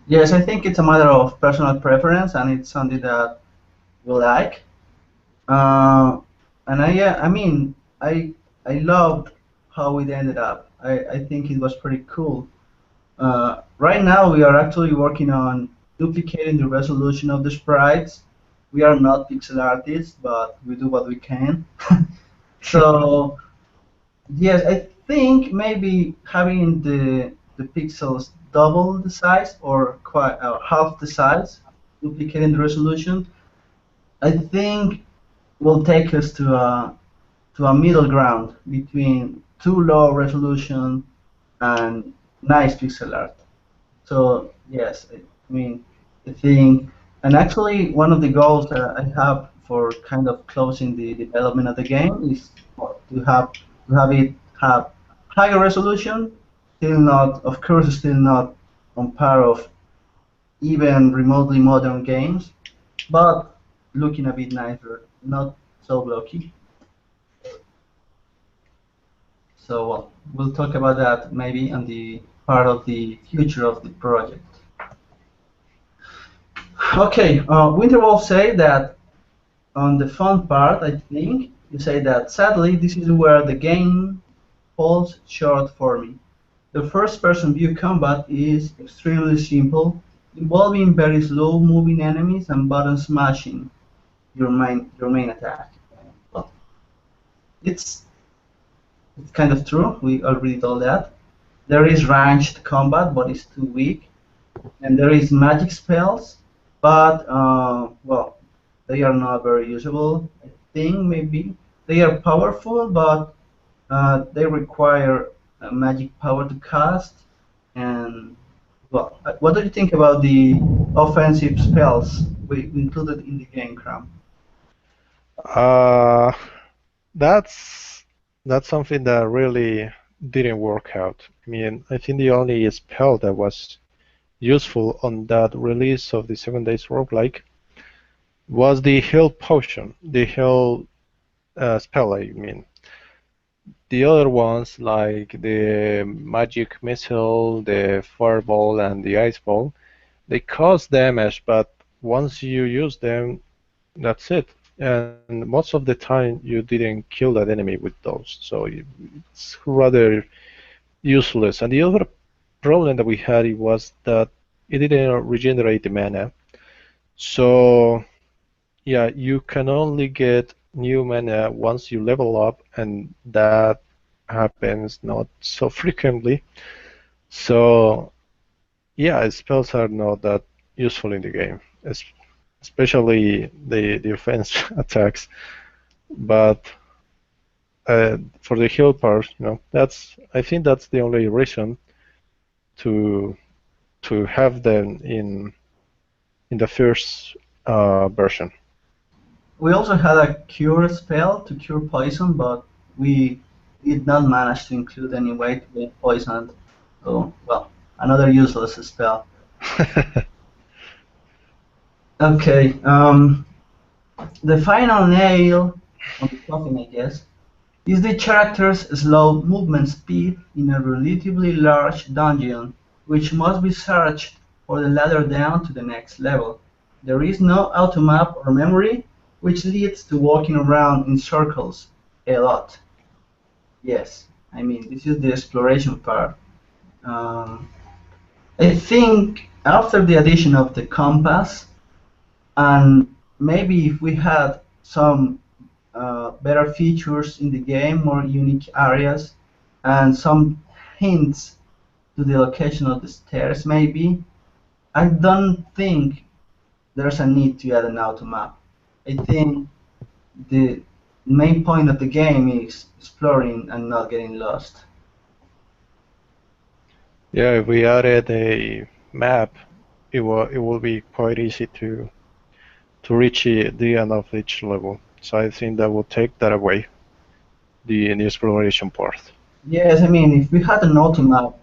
Yes, I think it's a matter of personal preference, and it's something that we like. Uh, and I mean, I loved how it ended up. I think it was pretty cool. Right now, we are actually working on duplicating the resolution of the sprites. We are not pixel artists, but we do what we can. So yes, I think maybe having the pixels double the size or quite half the size, duplicating the resolution, I think will take us to a middle ground between too low resolution and nice pixel art. So yes, I mean, I think, and actually one of the goals that I have for kind of closing the development of the game is to have it have higher resolution, still not, of course, still not on par of even remotely modern games, but looking a bit nicer, not so blocky. So we'll talk about that maybe on the part of the future of the project. Okay, Winterwolf say that on the fun part, I think, you say that sadly this is where the game falls short for me. The first person view combat is extremely simple, involving very slow moving enemies and button smashing your main attack. Well, it's It's kind of true. We already told that. There is ranged combat, but it's too weak. And there is magic spells, but well, they are not very usable. I think maybe they are powerful, but they require magic power to cast. And well, what do you think about the offensive spells we included in the game, Cram? Uh, that's that's something that really didn't work out. I mean, I think the only spell that was useful on that release of the 7 days roguelike was the heal potion, the heal spell, I mean. The other ones, like the magic missile, the fireball, and the ice ball, they cause damage, but once you use them, that's it. And most of the time, you didn't kill that enemy with those, so it's rather useless. And the other problem that we had it was that it didn't regenerate the mana. So yeah, you can only get new mana once you level up, and that happens not so frequently. So yeah, spells are not that useful in the game, especially the offense attacks. But for the heal part, that's I think that's the only reason to have them in the first version. We also had a cure spell to cure poison, but we did not manage to include any way to get poisoned. So, well, another useless spell. Okay, the final nail on the coffin, I guess, is the character's slow movement speed in a relatively large dungeon, which must be searched for the ladder down to the next level. There is no automap or memory, which leads to walking around in circles a lot. Yes, I mean, this is the exploration part. Um, I think after the addition of the compass, and maybe if we had some better features in the game, more unique areas, and some hints to the location of the stairs, maybe, I don't think there's a need to add an auto map. I think the main point of the game is exploring and not getting lost. Yeah, if we added a map, it will be quite easy to reach the end of each level. So I think that will take that away, the exploration part. Yes, I mean, if we had an auto map,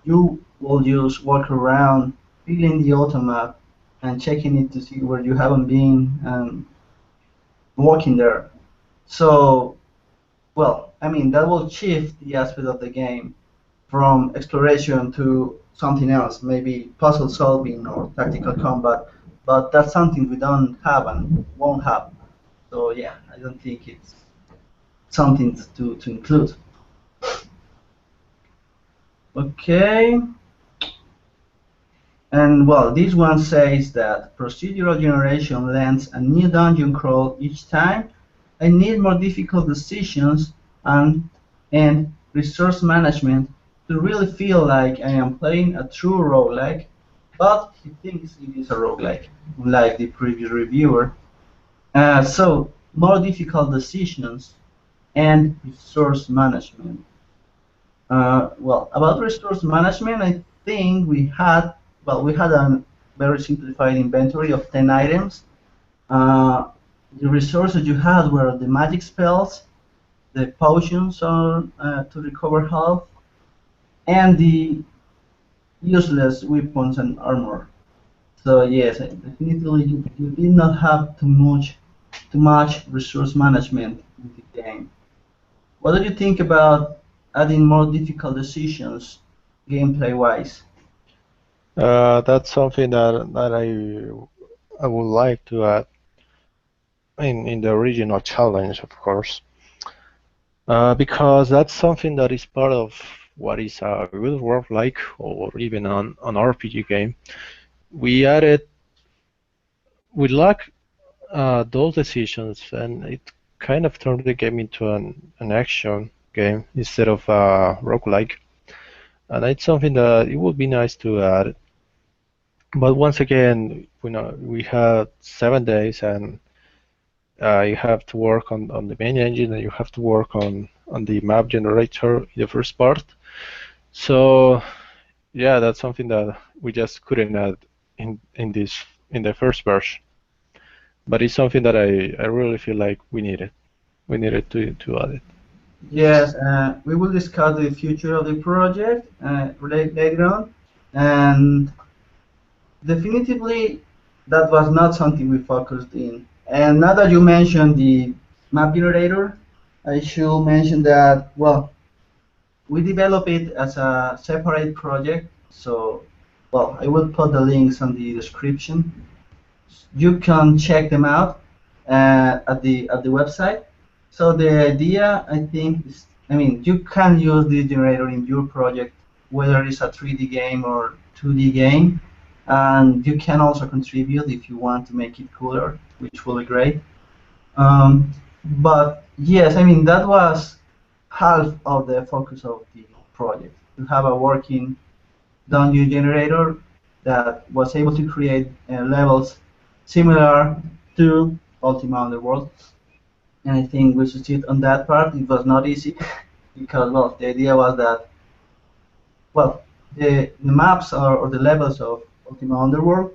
you will just walk around, filling the auto map, and checking it to see where you haven't been and walking there. So, well, I mean, that will shift the aspect of the game from exploration to something else, maybe puzzle solving or tactical combat. But that's something we don't have and won't have. So yeah, I don't think it's something to include. Okay, and well, this one says that procedural generation lends a new dungeon crawl each time. I need more difficult decisions and resource management to really feel like I am playing a true roguelike, but he thinks it is a roguelike, like the previous reviewer. So, more difficult decisions and resource management. Well, about resource management, I think we had a very simplified inventory of 10 items. Uh, the resources you had were the magic spells, the potions to recover health, and the useless weapons and armor. So yes, definitely you did not have too much resource management in the game. What do you think about adding more difficult decisions gameplay wise? That's something that I would like to add in the original challenge, of course, because that's something that is part of what is a good world like, or even an RPG game. We added, we lack those decisions, and it kind of turned the game into an action. game instead of a roguelike. And it's something that it would be nice to add. But once again, we had 7 days, and you have to work on the main engine, and you have to work on the map generator in the first part. So yeah, that's something that we just couldn't add in the first version. But it's something that I really feel like we needed. We needed to add it. Yes, we will discuss the future of the project later on, and definitively that was not something we focused in. And now that you mentioned the map generator, I should mention that, well, we develop it as a separate project. So, well, I will put the links on the description. You can check them out at the website. So the idea, I think, is, I mean, you can use the generator in your project, whether it's a 3D game or 2D game, and you can also contribute if you want to make it cooler, which will be great. But yes, I mean, that was half of the focus of the project, to have a working dungeon generator that was able to create levels similar to Ultima Underworld. And I think we succeeded on that part. It was not easy because, well, the idea was that, well, the maps or the levels of Ultima Underworld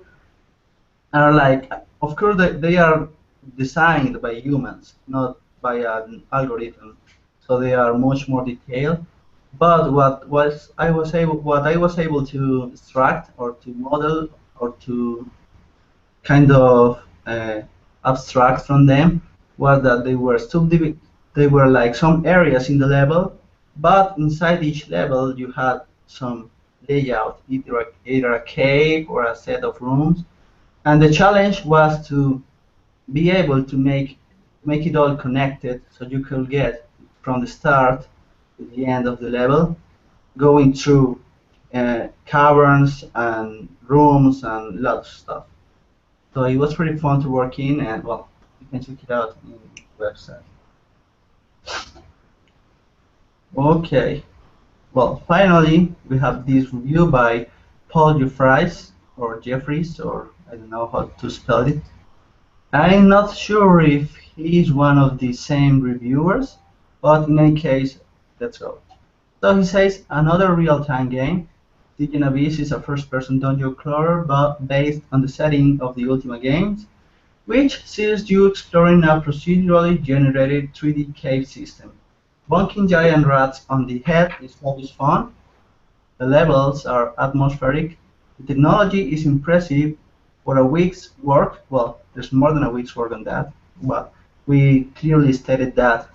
are like, of course, they are designed by humans, not by an algorithm. So they are much more detailed. But what I was able to extract or to model or to kind of abstract from them was that they were subdivided. They were like some areas in the level, but inside each level you had some layout, either a cave or a set of rooms. And the challenge was to be able to make it all connected so you could get from the start to the end of the level, going through caverns and rooms and lots of stuff. So it was pretty fun to work in, and well, you can check it out in the website. Okay, well, finally, we have this review by Paul Jeffries, or I don't know how to spell it. I'm not sure if he's one of the same reviewers, but in any case, let's go. So he says, another real-time game. Stygian Abyss is a first-person dungeon crawler but based on the setting of the Ultima games, which sees you exploring a procedurally generated 3D cave system. Bonking giant rats on the head is always fun. The levels are atmospheric. The technology is impressive for a week's work. Well, there's more than a week's work on that. Well, we clearly stated that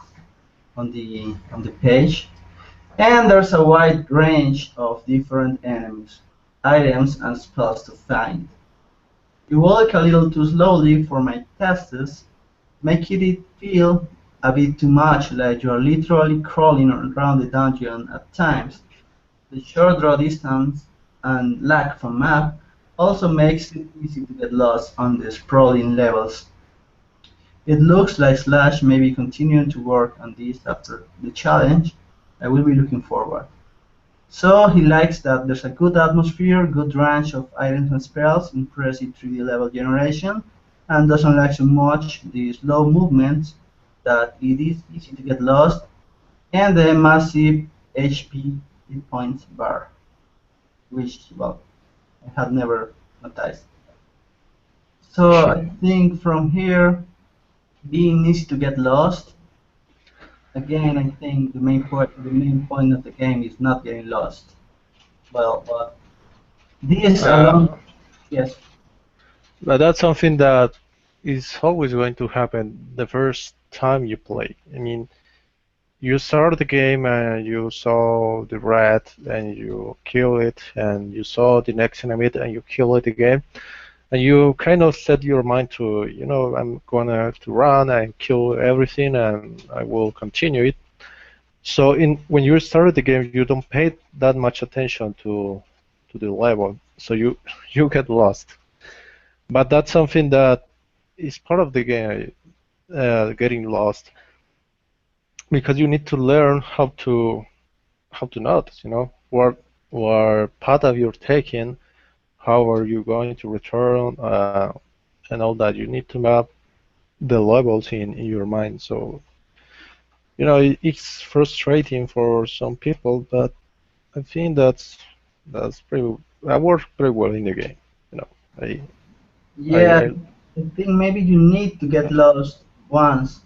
on the page. And there's a wide range of different enemies, items, and spells to find. You walk a little too slowly for my tastes, making it feel a bit too much like you are literally crawling around the dungeon at times. The short draw distance and lack of map also makes it easy to get lost on the sprawling levels. It looks like Slash may be continuing to work on this after the challenge. I will be looking forward. So he likes that there's a good atmosphere, good range of items and spells, impressive 3D level generation, and doesn't like so much the slow movements that it is easy to get lost, and the massive HP hit points bar, which, well, I had never noticed. So I think from here, being easy to get lost, again, I think the main point of the game is not getting lost. Well, but this Uh, alone, yes, but that's something that is always going to happen the first time you play. I mean, you start the game and you saw the rat and you kill it, and you saw the next enemy and you kill it again, and you kind of set your mind to, I'm gonna to run and kill everything and I will continue it. So when you start the game, you don't pay that much attention to the level, so you get lost. But that's something that is part of the game, getting lost. because you need to learn how to notice, what path of you're taking, how are you going to return, and all that. You need to map the levels in your mind. So, it's frustrating for some people, but I think that's pretty. I work pretty well in the game. You know, I Yeah, I I think maybe you need to get lost once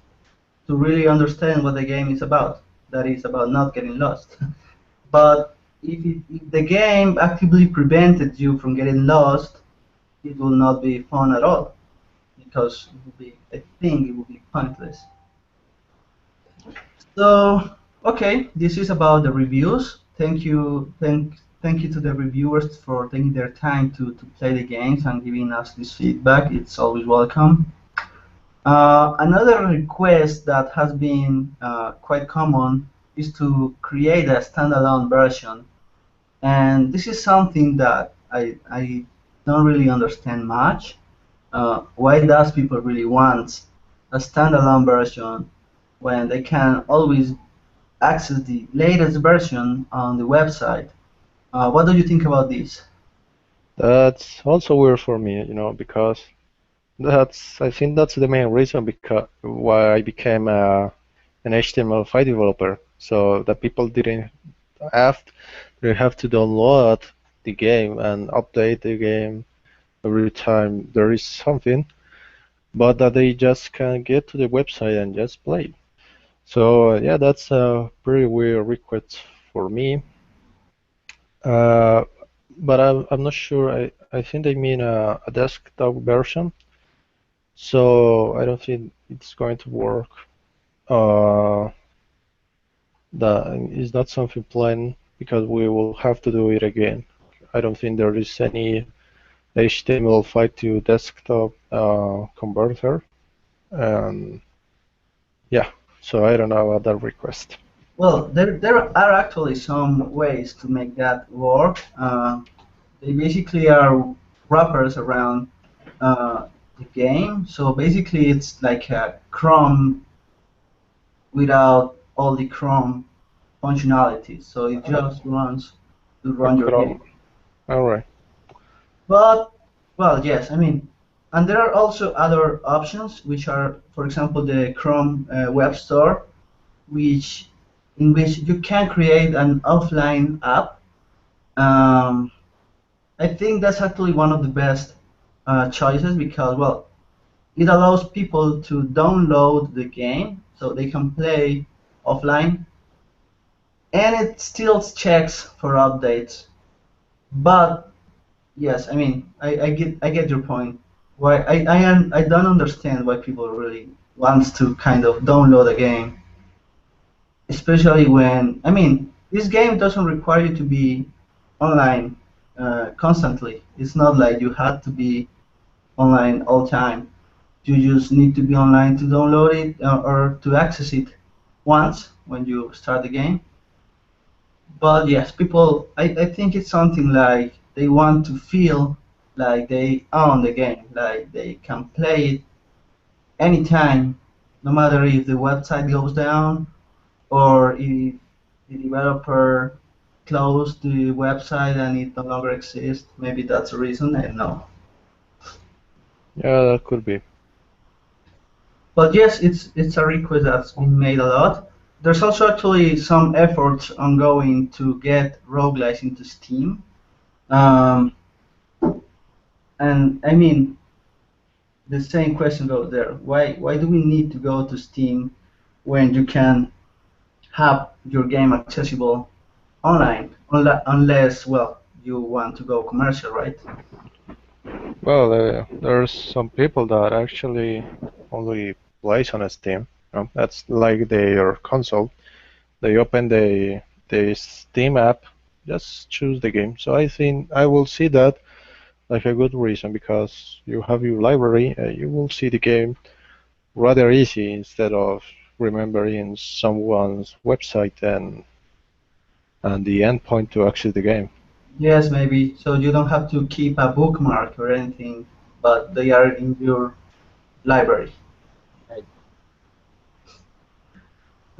to really understand what the game is about. That is about not getting lost. But if the game actively prevented you from getting lost, it will not be fun at all because it will be, I think, it will be pointless. So, okay, this is about the reviews. Thank you to the reviewers for taking their time to play the games and giving us this feedback. It's always welcome. Another request that has been quite common is to create a standalone version. And this is something that I don't really understand much. Why does people really want a standalone version when they can always access the latest version on the website? What do you think about this? that's also weird for me, because I think that's the main reason because why I became an HTML5 developer, so that people have they have to download the game and update the game every time there is something, but that they just can get to the website and just play. So yeah, that's a pretty weird request for me. Uh, but I'm not sure. I think they mean a desktop version. So I don't think it's going to work. Uh, that is not something planned because we will have to do it again. I don't think there is any HTML5 to desktop converter. And yeah, so I don't know about that request. Well, there are actually some ways to make that work. They basically are wrappers around the game. So basically, it's like a Chrome without all the Chrome functionality. So it just runs to A run your Chrome. game. All right. But well, yes, I mean, and there are also other options, which are, for example, the Chrome Web Store, which in which you can create an offline app. Um, I think that's actually one of the best choices because, well, it allows people to download the game so they can play offline, and it still checks for updates. But yes, I mean, I get your point. Why I don't understand why people really wants to kind of download a game, especially when I mean this game doesn't require you to be online constantly. It's not like you had to be online all time. You just need to be online to download it or to access it once when you start the game. But yes, people, I think it's something like they want to feel like they own the game, like they can play it anytime, no matter if the website goes down or if the developer closed the website and it no longer exists. Maybe that's the reason, I don't know. Yeah, that could be. But yes, it's a request that's been made a lot. There's also actually some efforts ongoing to get roguelikes into Steam. Um, and I mean, the same question goes there. Why do we need to go to Steam when you can have your game accessible online? Unless, well, you want to go commercial, right? Well, there's some people that actually only plays on Steam. That's like their console. They open the Steam app, just choose the game. So I think I will see that like a good reason because you have your library, you will see the game rather easy instead of remembering someone's website and the endpoint to access the game. Yes, maybe. So you don't have to keep a bookmark or anything, but they are in your library. Right.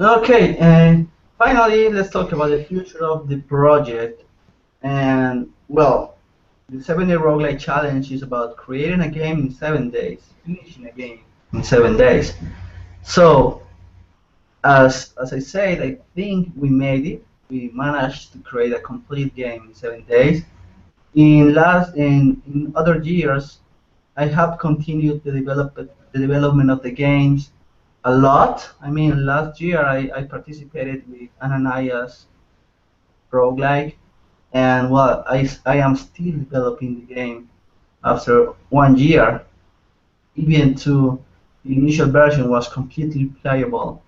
Okay, and finally, let's talk about the future of the project. And well, the 7 day roguelike challenge is about creating a game in 7 days, finishing a game in 7 days. So, as I said, I think we made it. We managed to create a complete game in 7 days. In other years, I have continued the development of the games a lot. I mean, last year I participated with Ananias roguelike, and well, I am still developing the game after 1 year, even to the initial version was completely playable.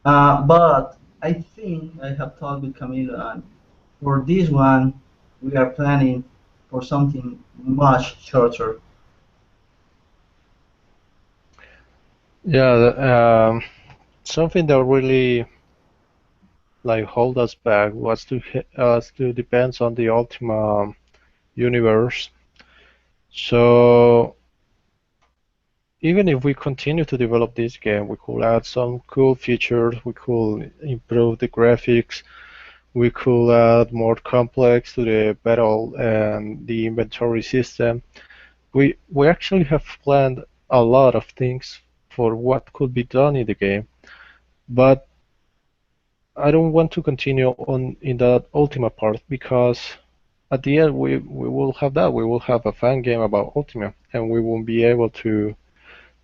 But I think I have talked with Camilo, and for this one, we are planning for something much shorter. Yeah, something that really like hold us back was us to depends on the Ultima universe. So even if we continue to develop this game, we could add some cool features, we could improve the graphics, we could add more complex to the battle and the inventory system. We actually have planned a lot of things for what could be done in the game, but I don't want to continue on in that Ultima part because at the end we will have that. We will have a fan game about Ultima and we won't be able to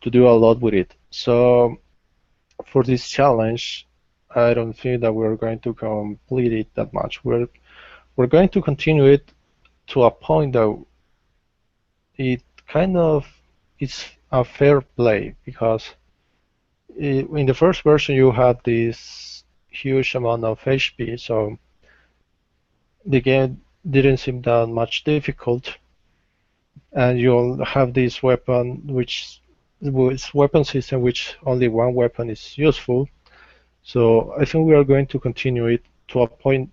do a lot with it. So for this challenge, I don't think that we're going to complete it that much. We're going to continue it to a point that it kind of is a fair play because in the first version you had this huge amount of HP, so the game didn't seem that much difficult, and you'll have this weapon which with weapon system which only one weapon is useful. So I think we are going to continue it to a point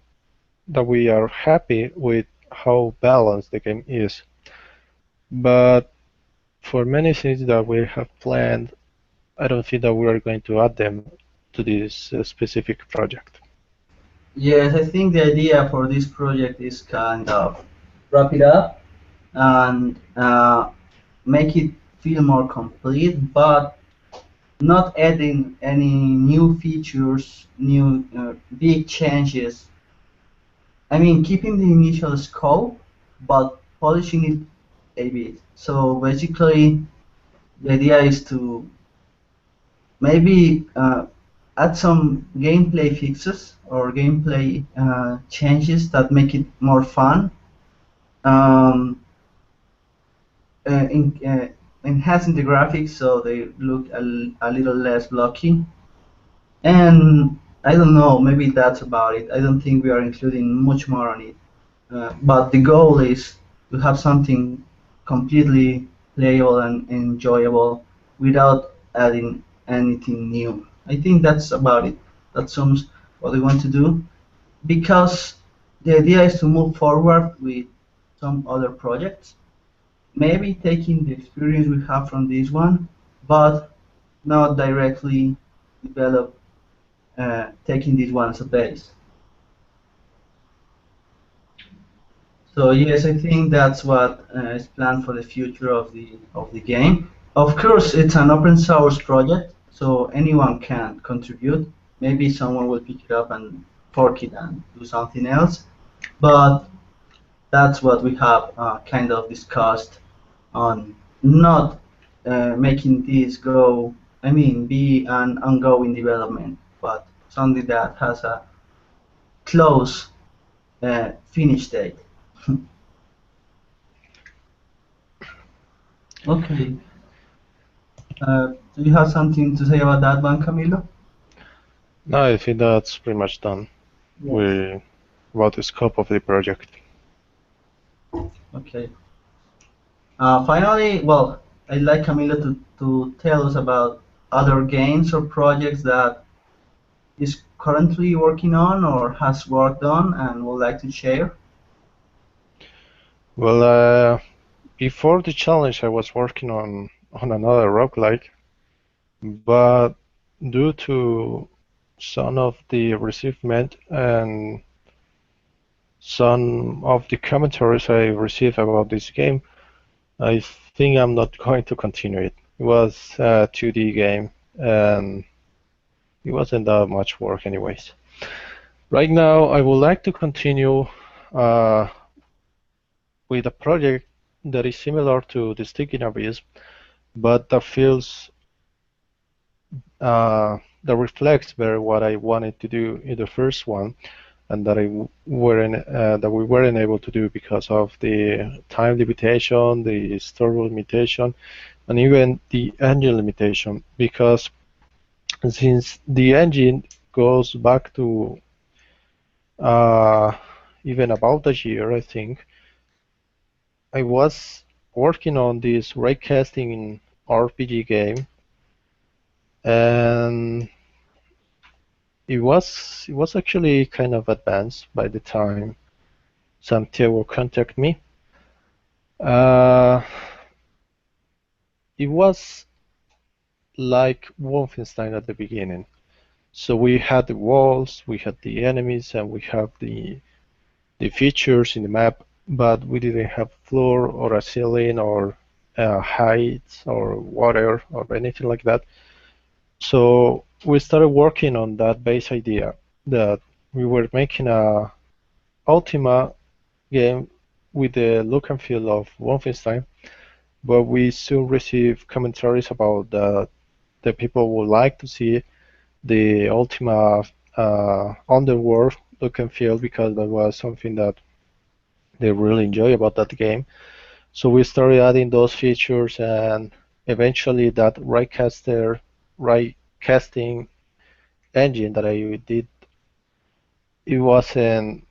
that we are happy with how balanced the game is. But for many things that we have planned, I don't think that we are going to add them to this specific project. Yes, I think the idea for this project is kind of wrap it up and make it feel more complete, but not adding any new features, new big changes. I mean, keeping the initial scope, but polishing it a bit. So basically, the idea is to maybe add some gameplay fixes or gameplay changes that make it more fun. Um, in, enhancing the graphics so they look a little less blocky. And I don't know, maybe that's about it. I don't think we are including much more on it. But the goal is to have something completely playable and enjoyable without adding anything new. I think that's about it. That sums what we want to do because the idea is to move forward with some other projects, maybe taking the experience we have from this one, but not directly develop taking this one as a base. So yes, I think that's what is planned for the future of the game. Of course, it's an open source project, so anyone can contribute. Maybe someone will pick it up and fork it and do something else. But that's what we have kind of discussed on not making this go. I mean, be an ongoing development, but something that has a close finish date. Okay. Do you have something to say about that one, Camilo? No, I think that's pretty much done Yes. with about the scope of the project. Okay. Finally, well, I'd like Camilo to tell us about other games or projects that is currently working on or has worked on and would like to share. Well, before the challenge, I was working on another roguelike, but due to some of the receivement and some of the commentaries I received about this game, I think I'm not going to continue it. It was a 2D game and it wasn't that much work anyways. Right now, I would like to continue uh, with a project that is similar to the Stygian Abyss, but that feels that reflects better what I wanted to do in the first one, and that we weren't able to do because of the time limitation, the story limitation, and even the engine limitation. Because since the engine goes back to uh, even about a year, I think, I was working on this raycasting RPG game, and it was actually kind of advanced by the time Santiago contacted me. Uh, it was like Wolfenstein at the beginning. So we had the walls, we had the enemies, and we have the features in the map, but we didn't have floor or a ceiling or height or water or anything like that. So we started working on that base idea that we were making a Ultima game with the look and feel of Wolfenstein, but we soon received commentaries about that the people would like to see the Ultima underworld look and feel because that was something that they really enjoy about that game. So we started adding those features, and eventually that right casting engine that I did, it wasn't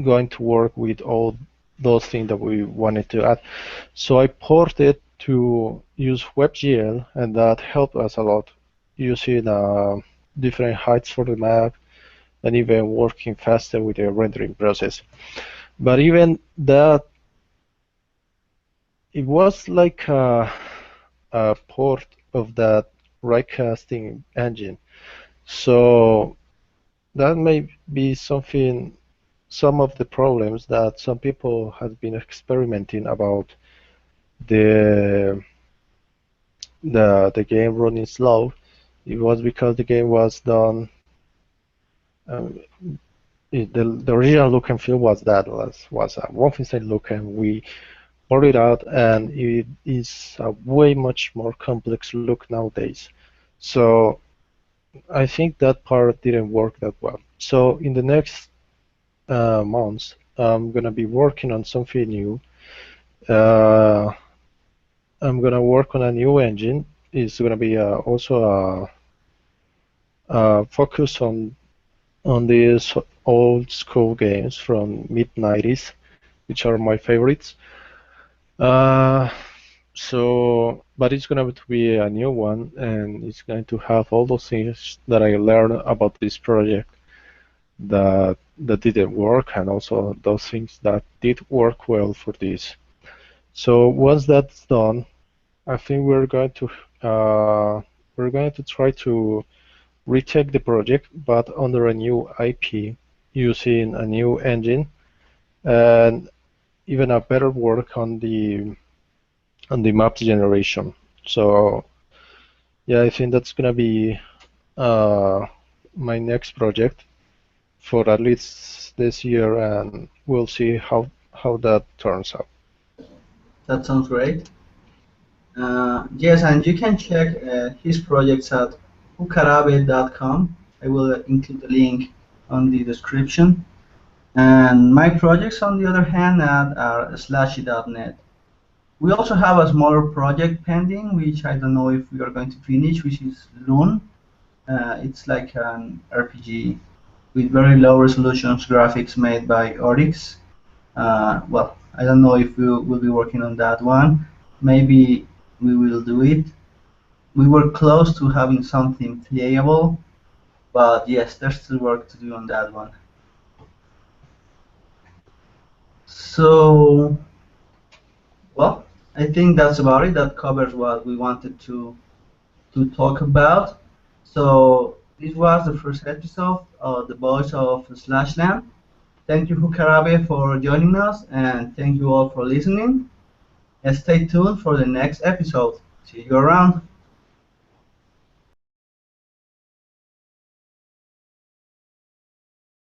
going to work with all those things that we wanted to add. So I ported to use WebGL, and that helped us a lot using different heights for the map and even working faster with the rendering process. But even that, it was like a port of that raycasting engine. So that may be some of the problems that some people have been experimenting about the the game running slow. It was because the game was done. Um, the original look and feel was a Wolfenstein look, and we poured it out, and it is a way much more complex look nowadays. So I think that part didn't work that well. So in the next months, I'm gonna be working on something new. Uh, I'm gonna work on a new engine. It's gonna be also a focus on these old school games from mid 90s, which are my favorites. Uh, but it's gonna to be a new one, and it's going to have all those things that I learned about this project that didn't work, and also those things that did work well for this. So once that's done, I think we're going to try to retake the project, but under a new IP, using a new engine, and even a better work on the map generation. So yeah, I think that's gonna be uh, my next project for at least this year, and we'll see how that turns out. That sounds great. Yes, and you can check his projects at jucarave.com. I will include the link on the description. And my projects, on the other hand, are slashy.net. We also have a smaller project pending, which I don't know if we are going to finish, which is Loon. It's like an RPG with very low resolutions graphics made by Oryx. Well, I don't know if we will be working on that one. Maybe we will do it. We were close to having something playable, but yes, there's still work to do on that one. So, well, I think that's about it. That covers what we wanted to talk about. So, This was the first episode of The Voice of Slashland. Thank you, Jucarave, for joining us, and thank you all for listening. And stay tuned for the next episode. See you around.